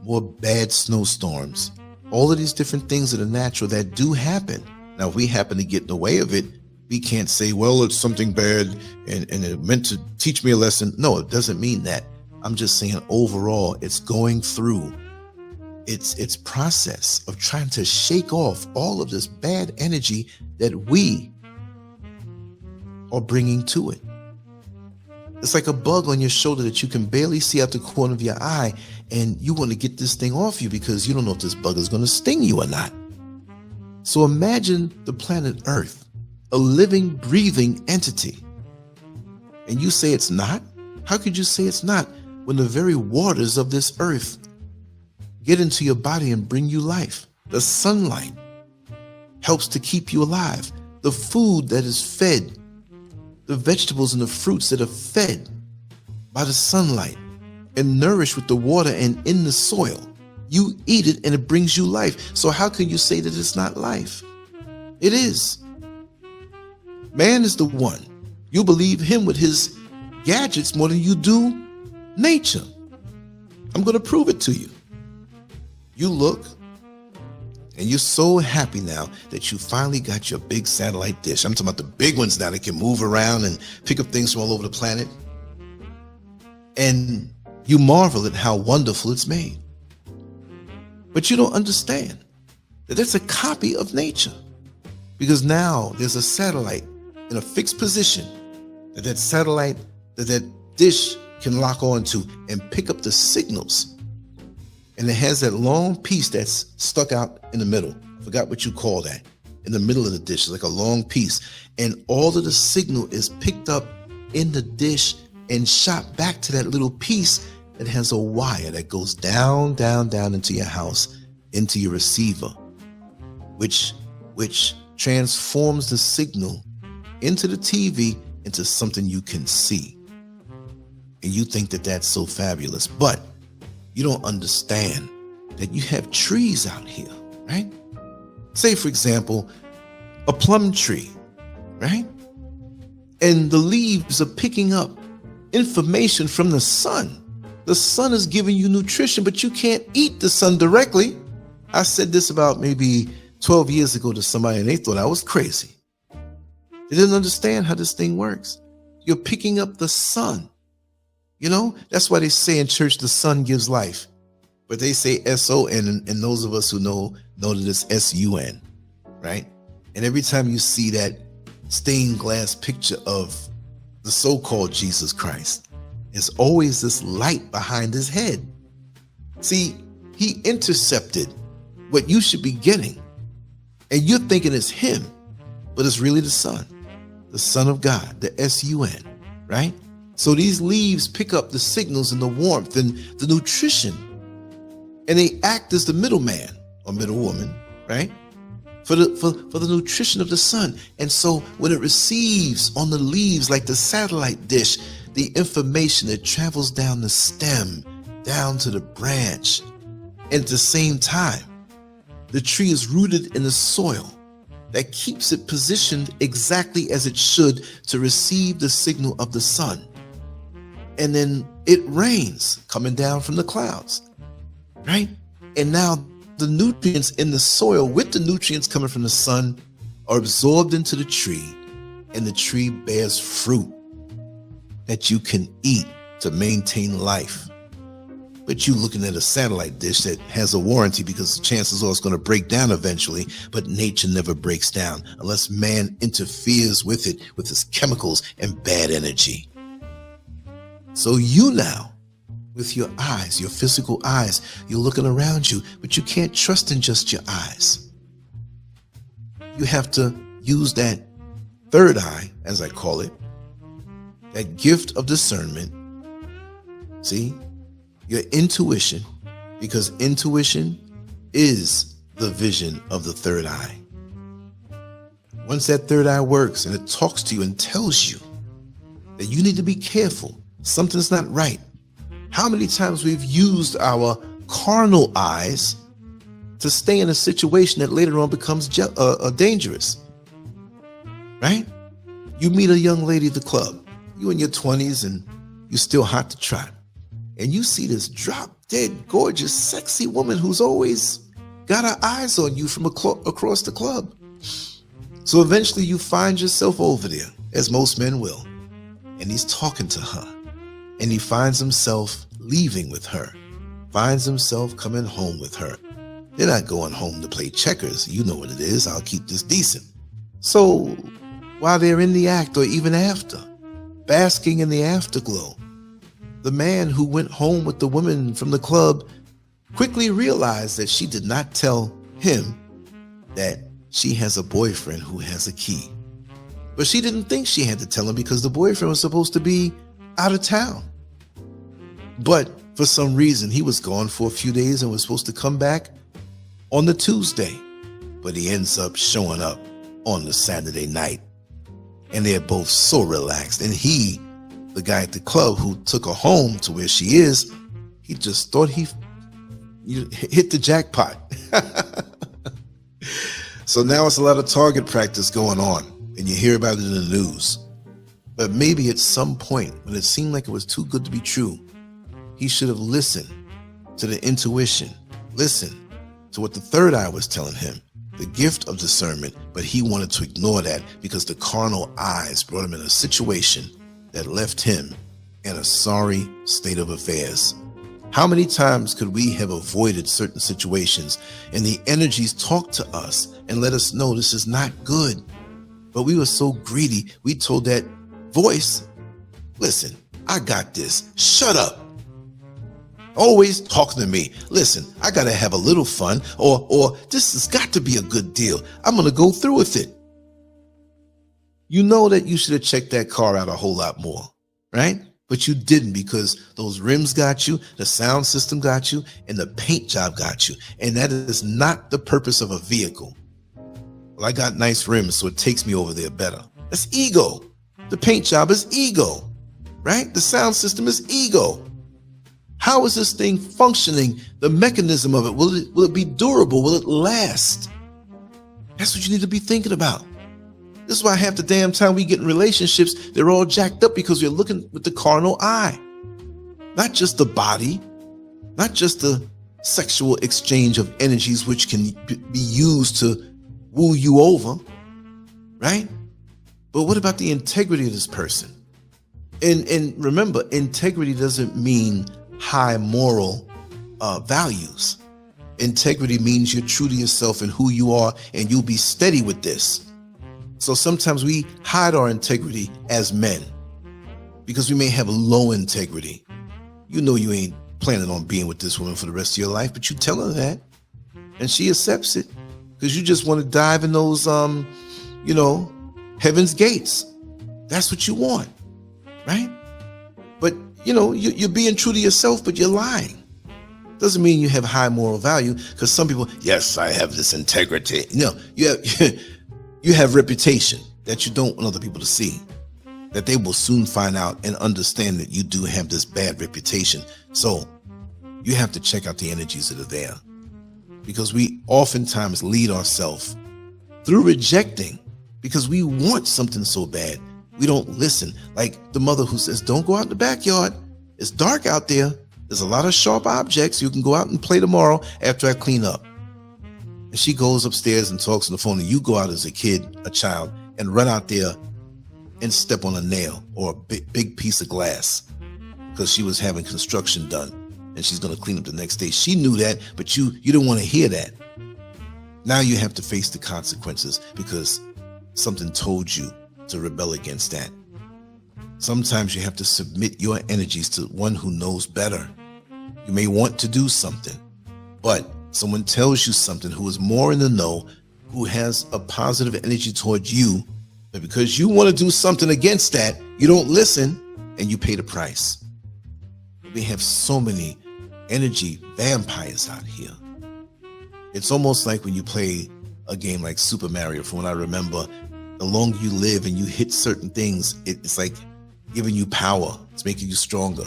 more bad snowstorms? All of these different things that are natural that do happen. Now, if we happen to get in the way of it, we can't say, well, it's something bad and it meant to teach me a lesson. No, it doesn't mean that. I'm just saying overall, it's going through its process of trying to shake off all of this bad energy that we are bringing to it. It's like a bug on your shoulder that you can barely see out the corner of your eye, and you want to get this thing off you because you don't know if this bug is going to sting you or not. So imagine the planet Earth, a living, breathing entity. And you say it's not? How could you say it's not when the very waters of this earth get into your body and bring you life? The sunlight helps to keep you alive. The food that is fed, the vegetables and the fruits that are fed by the sunlight and nourished with the water and in the soil, you eat it and it brings you life. So how can you say that it's not life? It is. Man is the one. You believe him with his gadgets more than you do nature. I'm going to prove it to you. You look and you're so happy now that you finally got your big satellite dish. I'm talking about the big ones now that can move around and pick up things from all over the planet. And you marvel at how wonderful it's made. But you don't understand that it's a copy of nature, because now there's a satellite in a fixed position that satellite, that dish can lock onto and pick up the signals. And it has that long piece that's stuck out in the middle. I forgot what you call that. In the middle of the dish, it's like a long piece. And all of the signal is picked up in the dish and shot back to that little piece that has a wire that goes down, down, down into your house, into your receiver, which transforms the signal into the TV into something you can see. And you think that that's so fabulous, but you don't understand that you have trees out here, right? Say, for example, a plum tree, right? And the leaves are picking up information from the sun. The sun is giving you nutrition, but you can't eat the sun directly. I said this about maybe 12 years ago to somebody, and they thought I was crazy. They didn't understand how this thing works. You're picking up the sun. You know, that's why they say in church, the sun gives life. But they say S-O-N, and those of us who know that it's S-U-N, right? And every time you see that stained glass picture of the so-called Jesus Christ, there's always this light behind his head. See, he intercepted what you should be getting. And you're thinking it's him, but it's really the Son of God, the S-U-N, right? So these leaves pick up the signals and the warmth and the nutrition, and they act as the middleman or middlewoman, right? For the nutrition of the sun. And so when it receives on the leaves like the satellite dish, the information that travels down the stem, down to the branch, and at the same time, the tree is rooted in the soil that keeps it positioned exactly as it should to receive the signal of the sun. And then it rains coming down from the clouds, right? And now the nutrients in the soil with the nutrients coming from the sun are absorbed into the tree, and the tree bears fruit that you can eat to maintain life. But you looking at a satellite dish that has a warranty because chances are it's going to break down eventually, but nature never breaks down unless man interferes with it with his chemicals and bad energy. So you now, with your eyes, your physical eyes, you're looking around you, but you can't trust in just your eyes. You have to use that third eye, as I call it, that gift of discernment. See, your intuition, because intuition is the vision of the third eye. Once that third eye works and it talks to you and tells you that you need to be careful, something's not right. How many times we've used our carnal eyes to stay in a situation that later on becomes dangerous, right? You meet a young lady at the club, you in your 20s and you're still hot to trot. And you see this drop-dead, gorgeous, sexy woman who's always got her eyes on you from across the club. So eventually you find yourself over there, as most men will, and he's talking to her. And he finds himself leaving with her, finds himself coming home with her. They're not going home to play checkers. You know what it is. I'll keep this decent. So while they're in the act or even after, basking in the afterglow, the man who went home with the woman from the club quickly realized that she did not tell him that she has a boyfriend who has a key. But she didn't think she had to tell him because the boyfriend was supposed to be out of town. But for some reason, he was gone for a few days and was supposed to come back on the Tuesday. But he ends up showing up on the Saturday night. And they're both so relaxed. And he, the guy at the club who took her home to where she is, he just thought he hit the jackpot. So now it's a lot of target practice going on, and you hear about it in the news. But maybe at some point, when it seemed like it was too good to be true, he should have listened to the intuition, listened to what the third eye was telling him, the gift of discernment, but he wanted to ignore that because the carnal eyes brought him in a situation that left him in a sorry state of affairs. How many times could we have avoided certain situations and the energies talked to us and let us know this is not good? But we were so greedy, we told that voice, listen, I got this. Shut up. Always talking to me. Listen, I got to have a little fun or this has got to be a good deal. I'm going to go through with it. You know that you should have checked that car out a whole lot more, right? But you didn't because those rims got you, the sound system got you, and the paint job got you. And that is not the purpose of a vehicle. Well, I got nice rims, so it takes me over there better. That's ego. The paint job is ego, right? The sound system is ego. How is this thing functioning? The mechanism of it, will it be durable? Will it last? That's what you need to be thinking about. This is why half the damn time we get in relationships, they're all jacked up because we're looking with the carnal eye. Not just the body, not just the sexual exchange of energies which can be used to woo you over, right? But what about the integrity of this person? And remember, integrity doesn't mean high moral values. Integrity means you're true to yourself and who you are, and you'll be steady with this. So sometimes we hide our integrity as men because we may have low integrity. You know you ain't planning on being with this woman for the rest of your life, but you tell her that, and she accepts it because you just want to dive in those, heaven's gates. That's what you want, right? But, you're being true to yourself, but you're lying. Doesn't mean you have high moral value, because some people, yes, I have this integrity. No, you have reputation that you don't want other people to see, that they will soon find out and understand that you do have this bad reputation. So you have to check out the energies that are there, because we oftentimes lead ourselves through rejecting because we want something so bad. We don't listen. Like the mother who says, don't go out in the backyard. It's dark out there. There's a lot of sharp objects. You can go out and play tomorrow after I clean up. And she goes upstairs and talks on the phone, and you go out as a kid, a child, and run out there and step on a nail or a big piece of glass because she was having construction done and she's going to clean up the next day. She knew that, but you didn't want to hear that. Now you have to face the consequences because something told you to rebel against that. Sometimes you have to submit your energies to one who knows better. You may want to do something, but someone tells you something who is more in the know, who has a positive energy towards you, but because you want to do something against that, you don't listen and you pay the price. We have so many energy vampires out here. It's almost like when you play a game like Super Mario. From what I remember, the longer you live and you hit certain things, it's like giving you power. It's making you stronger.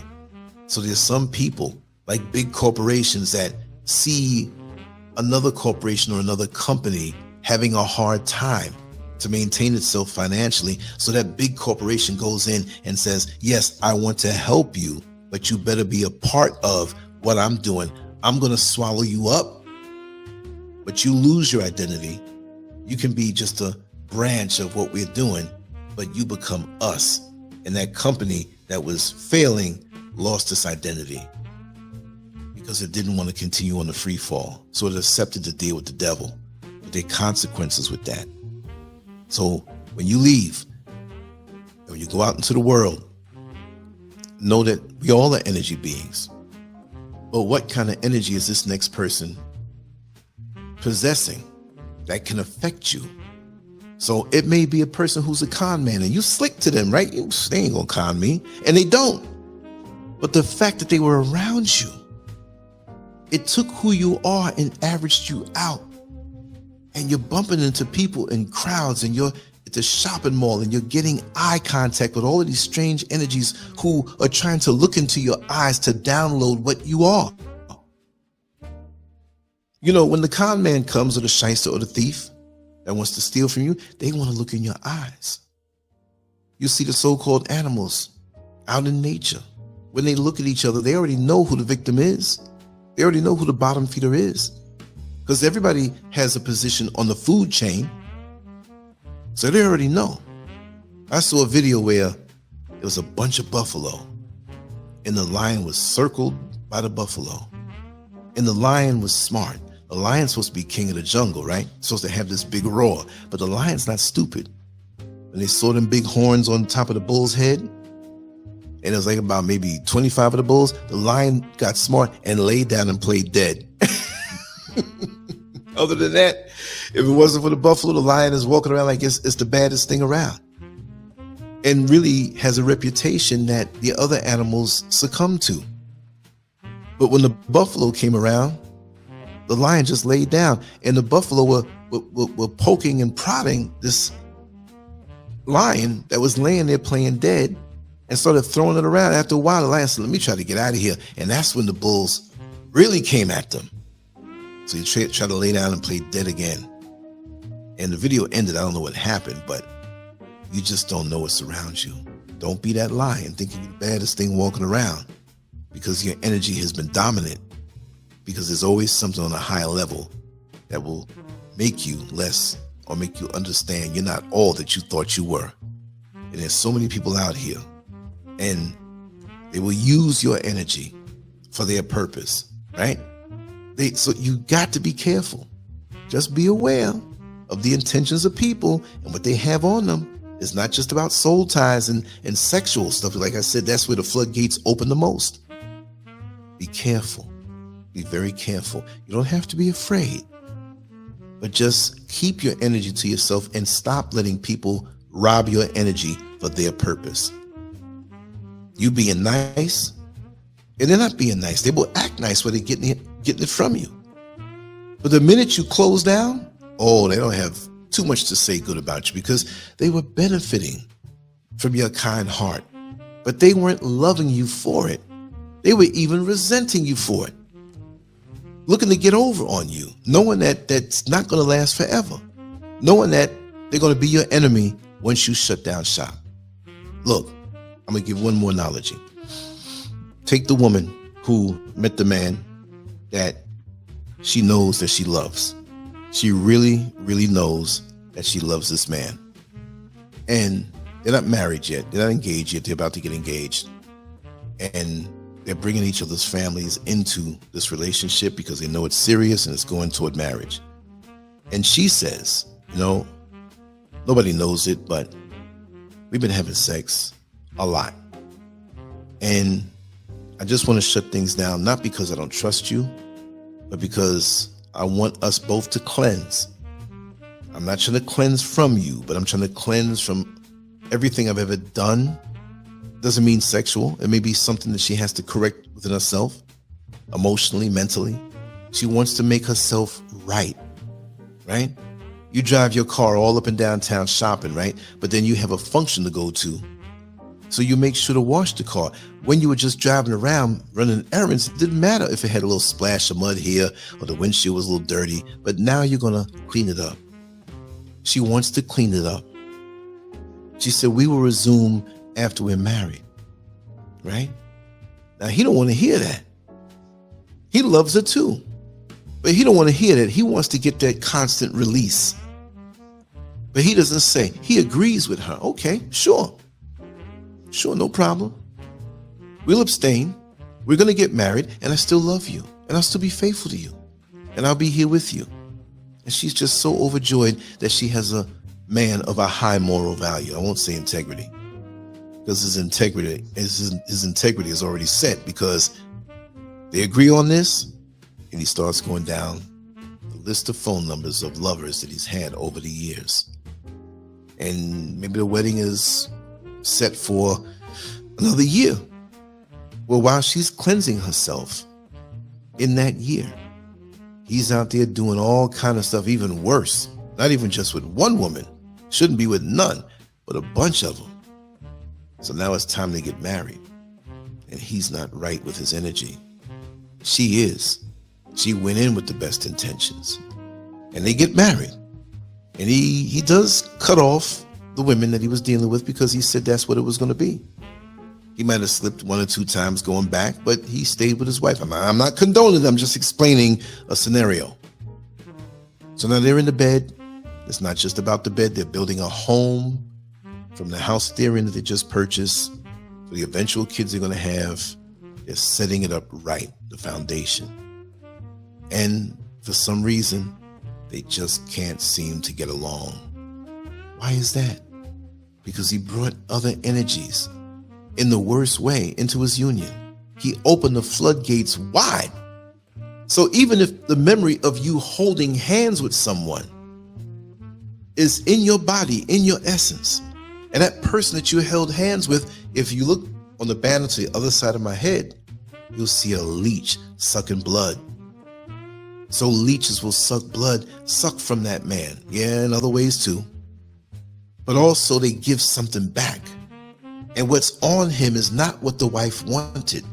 So there's some people, like big corporations, that see another corporation or another company having a hard time to maintain itself financially. So that big corporation goes in and says, yes, I want to help you, but you better be a part of what I'm doing. I'm going to swallow you up, but you lose your identity. You can be just a branch of what we're doing, but you become us. And that company that was failing lost its identity because it didn't want to continue on the free fall. So it accepted to deal with the devil, but there are consequences with that. So when you leave, when you go out into the world, know that we all are energy beings. But what kind of energy is this next person possessing that can affect you? So it may be a person who's a con man and you slick to them, right? They ain't gonna con me, and they don't. But the fact that they were around you, it took who you are and averaged you out. And you're bumping into people in crowds, and you're at the shopping mall, and you're getting eye contact with all of these strange energies who are trying to look into your eyes to download what you are. When the con man comes, or the shyster, or the thief that wants to steal from you, they want to look in your eyes. You see the so-called animals out in nature. When they look at each other, they already know who the victim is. They already know who the bottom feeder is, because everybody has a position on the food chain. So they already know. I saw a video where it was a bunch of buffalo, and the lion was circled by the buffalo. And the lion was smart. The lion's supposed to be king of the jungle, right? Supposed to have this big roar. But the lion's not stupid. When they saw them big horns on top of the bull's head, and it was like about maybe 25 of the bulls, the lion got smart and laid down and played dead. Other than that, if it wasn't for the buffalo, the lion is walking around like it's the baddest thing around, and really has a reputation that the other animals succumb to. But when the buffalo came around, the lion just laid down, and the buffalo were poking and prodding this lion that was laying there playing dead, and started throwing it around. After a while, the lion said, let me try to get out of here. And that's when the bulls really came at them. So he tried to lay down and play dead again. And the video ended. I don't know what happened, but You just don't know what's around you. Don't be that lion thinking you're the baddest thing walking around, because your energy has been dominant, because there's always something on a higher level that will make you less or make you understand you're not all that you thought you were. And there's so many people out here, and they will use your energy for their purpose, right? So you got to be careful. Just be aware of the intentions of people and what they have on them. It's not just about soul ties and sexual stuff. Like I said, that's where the floodgates open the most. Be careful. Be very careful. You don't have to be afraid, but just keep your energy to yourself and stop letting people rob your energy for their purpose. You being nice, and they're not being nice. They will act nice when they're getting it from you. But the minute you close down, oh, they don't have too much to say good about you, because they were benefiting from your kind heart, but they weren't loving you for it. They were even resenting you for it, looking to get over on you, knowing that that's not going to last forever, knowing that they're going to be your enemy once you shut down shop. Look, I'm going to give one more analogy. Take the woman who met the man that she knows that she loves. She really, really knows that she loves this man. And they're not married yet. They're not engaged yet. They're about to get engaged. And they're bringing each other's families into this relationship because they know it's serious and it's going toward marriage. And she says, you know, nobody knows it, but we've been having sex a lot. And I just want to shut things down, not because I don't trust you, but because I want us both to cleanse. I'm not trying to cleanse from you, but I'm trying to cleanse from everything I've ever done. Doesn't mean sexual. It may be something that she has to correct within herself, emotionally, mentally. She wants to make herself right? You drive your car all up and downtown shopping, right? But then you have a function to go to. So you make sure to wash the car. When you were just driving around running errands, it didn't matter if it had a little splash of mud here or the windshield was a little dirty, but now you're going to clean it up. She wants to clean it up. She said, we will resume after we're married, right? Now, he don't want to hear that. He loves her too, but he don't want to hear that. He wants to get that constant release. But he doesn't say. He agrees with her. Okay, sure, no problem. We'll abstain. We're going to get married, and I still love you, and I'll still be faithful to you, and I'll be here with you. And she's just so overjoyed that she has a man of a high moral value. I won't say integrity, because his integrity is already set, because they agree on this, and he starts going down the list of phone numbers of lovers that he's had over the years. And maybe the wedding is set for another year. Well, while she's cleansing herself in that year, he's out there doing all kind of stuff, even worse. Not even just with one woman, shouldn't be with none, but a bunch of them. So now it's time to get married, and he's not right with his energy. She is. She went in with the best intentions, and they get married. And he does cut off the women that he was dealing with, because he said that's what it was going to be. He might have slipped one or two times going back, but he stayed with his wife. I'm not condoning it. I'm just explaining a scenario. So now they're in the bed. It's not just about the bed. They're building a home from the house they're in that they just purchased for the eventual kids they're going to have. They're setting it up right, the foundation. And for some reason, they just can't seem to get along. Why is that? Because he brought other energies in the worst way into his union. He opened the floodgates wide. So even if the memory of you holding hands with someone is in your body, in your essence, and that person that you held hands with, if you look on the banner to the other side of my head, you'll see a leech sucking blood. So leeches will suck blood, suck from that man. Yeah, in other ways too. But also they give something back. And what's on him is not what the wife wanted.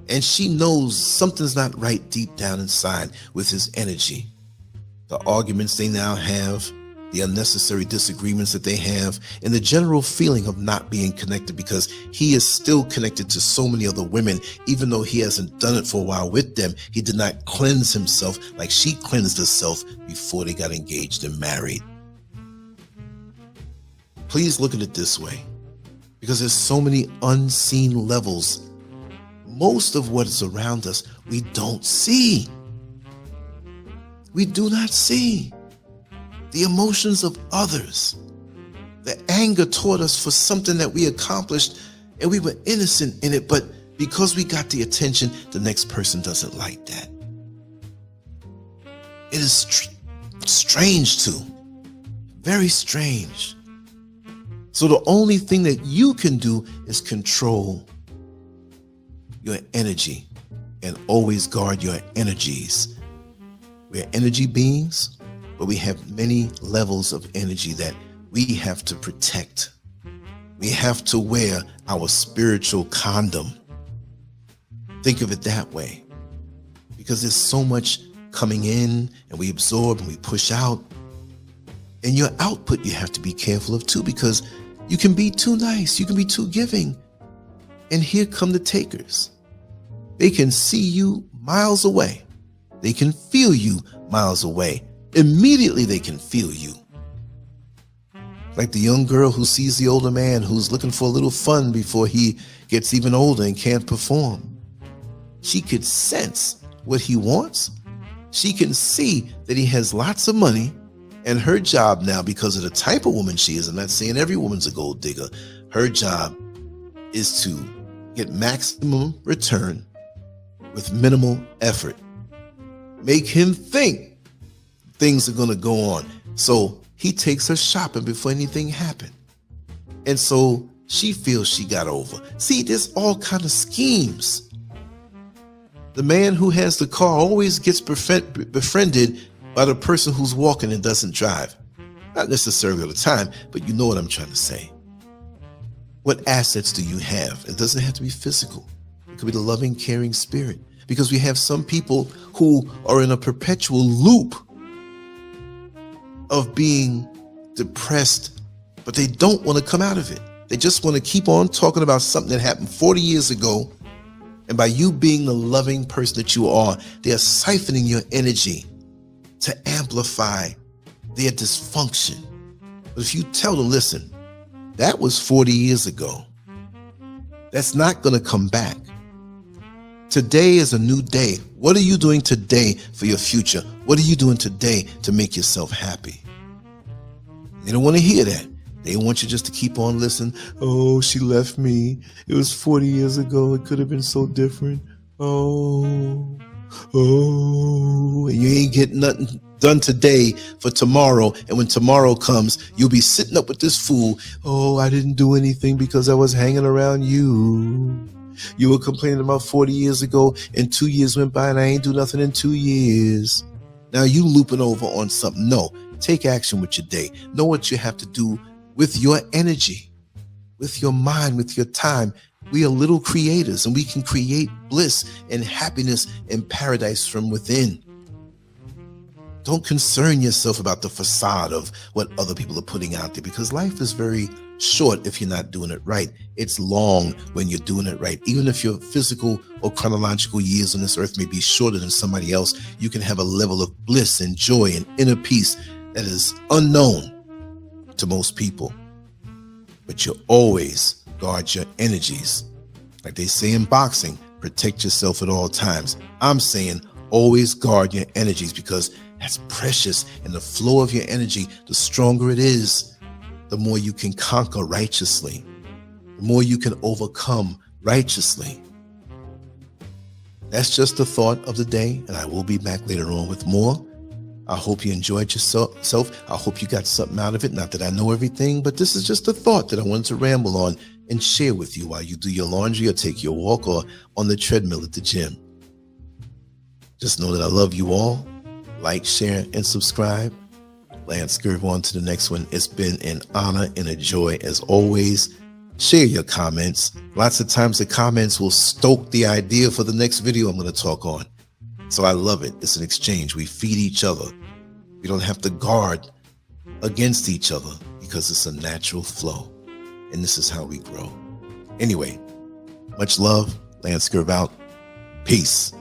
And she knows something's not right deep down inside with his energy. The arguments they now have, the unnecessary disagreements that they have, and the general feeling of not being connected, because he is still connected to so many other women. Even though he hasn't done it for a while with them, he did not cleanse himself like she cleansed herself before they got engaged and married. Please look at it this way, because there's so many unseen levels. Most of what is around us, we don't see. We do not see. The emotions of others, the anger toward us for something that we accomplished and we were innocent in it, but because we got the attention, the next person doesn't like that. It is strange too, very strange. So the only thing that you can do is control your energy and always guard your energies. We're energy beings, but we have many levels of energy that we have to protect. We have to wear our spiritual condom. Think of it that way, because there's so much coming in and we absorb and we push out. And your output you have to be careful of too, because you can be too nice, you can be too giving, and here come the takers. They can see you miles away. They can feel you miles away. Immediately they can feel you. Like the young girl who sees the older man who's looking for a little fun before he gets even older and can't perform. She could sense what he wants. She can see that he has lots of money, and her job now, because of the type of woman she is, I'm not saying every woman's a gold digger, her job is to get maximum return with minimal effort. Make him think things are going to go on. So he takes her shopping before anything happened. And so she feels she got over. See, there's all kind of schemes. The man who has the car always gets befriended by the person who's walking and doesn't drive. Not necessarily all the time, but you know what I'm trying to say. What assets do you have? It doesn't have to be physical. It could be the loving, caring spirit. Because we have some people who are in a perpetual loop of being depressed, but they don't want to come out of it. They just want to keep on talking about something that happened 40 years ago. And by you being the loving person that you are, they are siphoning your energy to amplify their dysfunction. But if you tell them, listen, that was 40 years ago, that's not going to come back. Today is a new day. What are you doing today for your future? What are you doing today to make yourself happy? They don't want to hear that. They want you just to keep on listening. Oh, she left me. It was 40 years ago. It could have been so different. Oh. And you ain't getting nothing done today for tomorrow. And when tomorrow comes, you'll be sitting up with this fool. Oh, I didn't do anything because I was hanging around you. You were complaining about 40 years ago, and 2 years went by and I ain't do nothing in 2 years. Now you looping over on something. No, take action with your day. Know what you have to do with your energy, with your mind, with your time. We are little creators, and we can create bliss and happiness and paradise from within. Don't concern yourself about the facade of what other people are putting out there, because life is very short if you're not doing it right. It's long when you're doing it right. Even if your physical or chronological years on this earth may be shorter than somebody else, you can have a level of bliss and joy and inner peace that is unknown to most people. But you always guard your energies. Like they say in boxing, protect yourself at all times. I'm saying always guard your energies, because that's precious. And the flow of your energy, the stronger it is, the more you can conquer righteously, the more you can overcome righteously. That's just the thought of the day, and I will be back later on with more. I hope you enjoyed yourself. I hope you got something out of it. Not that I know everything, but this is just a thought that I wanted to ramble on and share with you while you do your laundry or take your walk or on the treadmill at the gym. Just know that I love you all. Like, share, and subscribe. LANCESCURV, on to the next one. It's been an honor and a joy as always. Share your comments. Lots of times the comments will stoke the idea for the next video I'm going to talk on. So I love it. It's an exchange. We feed each other. We don't have to guard against each other because it's a natural flow. And this is how we grow. Anyway, much love. LANCESCURV out. Peace.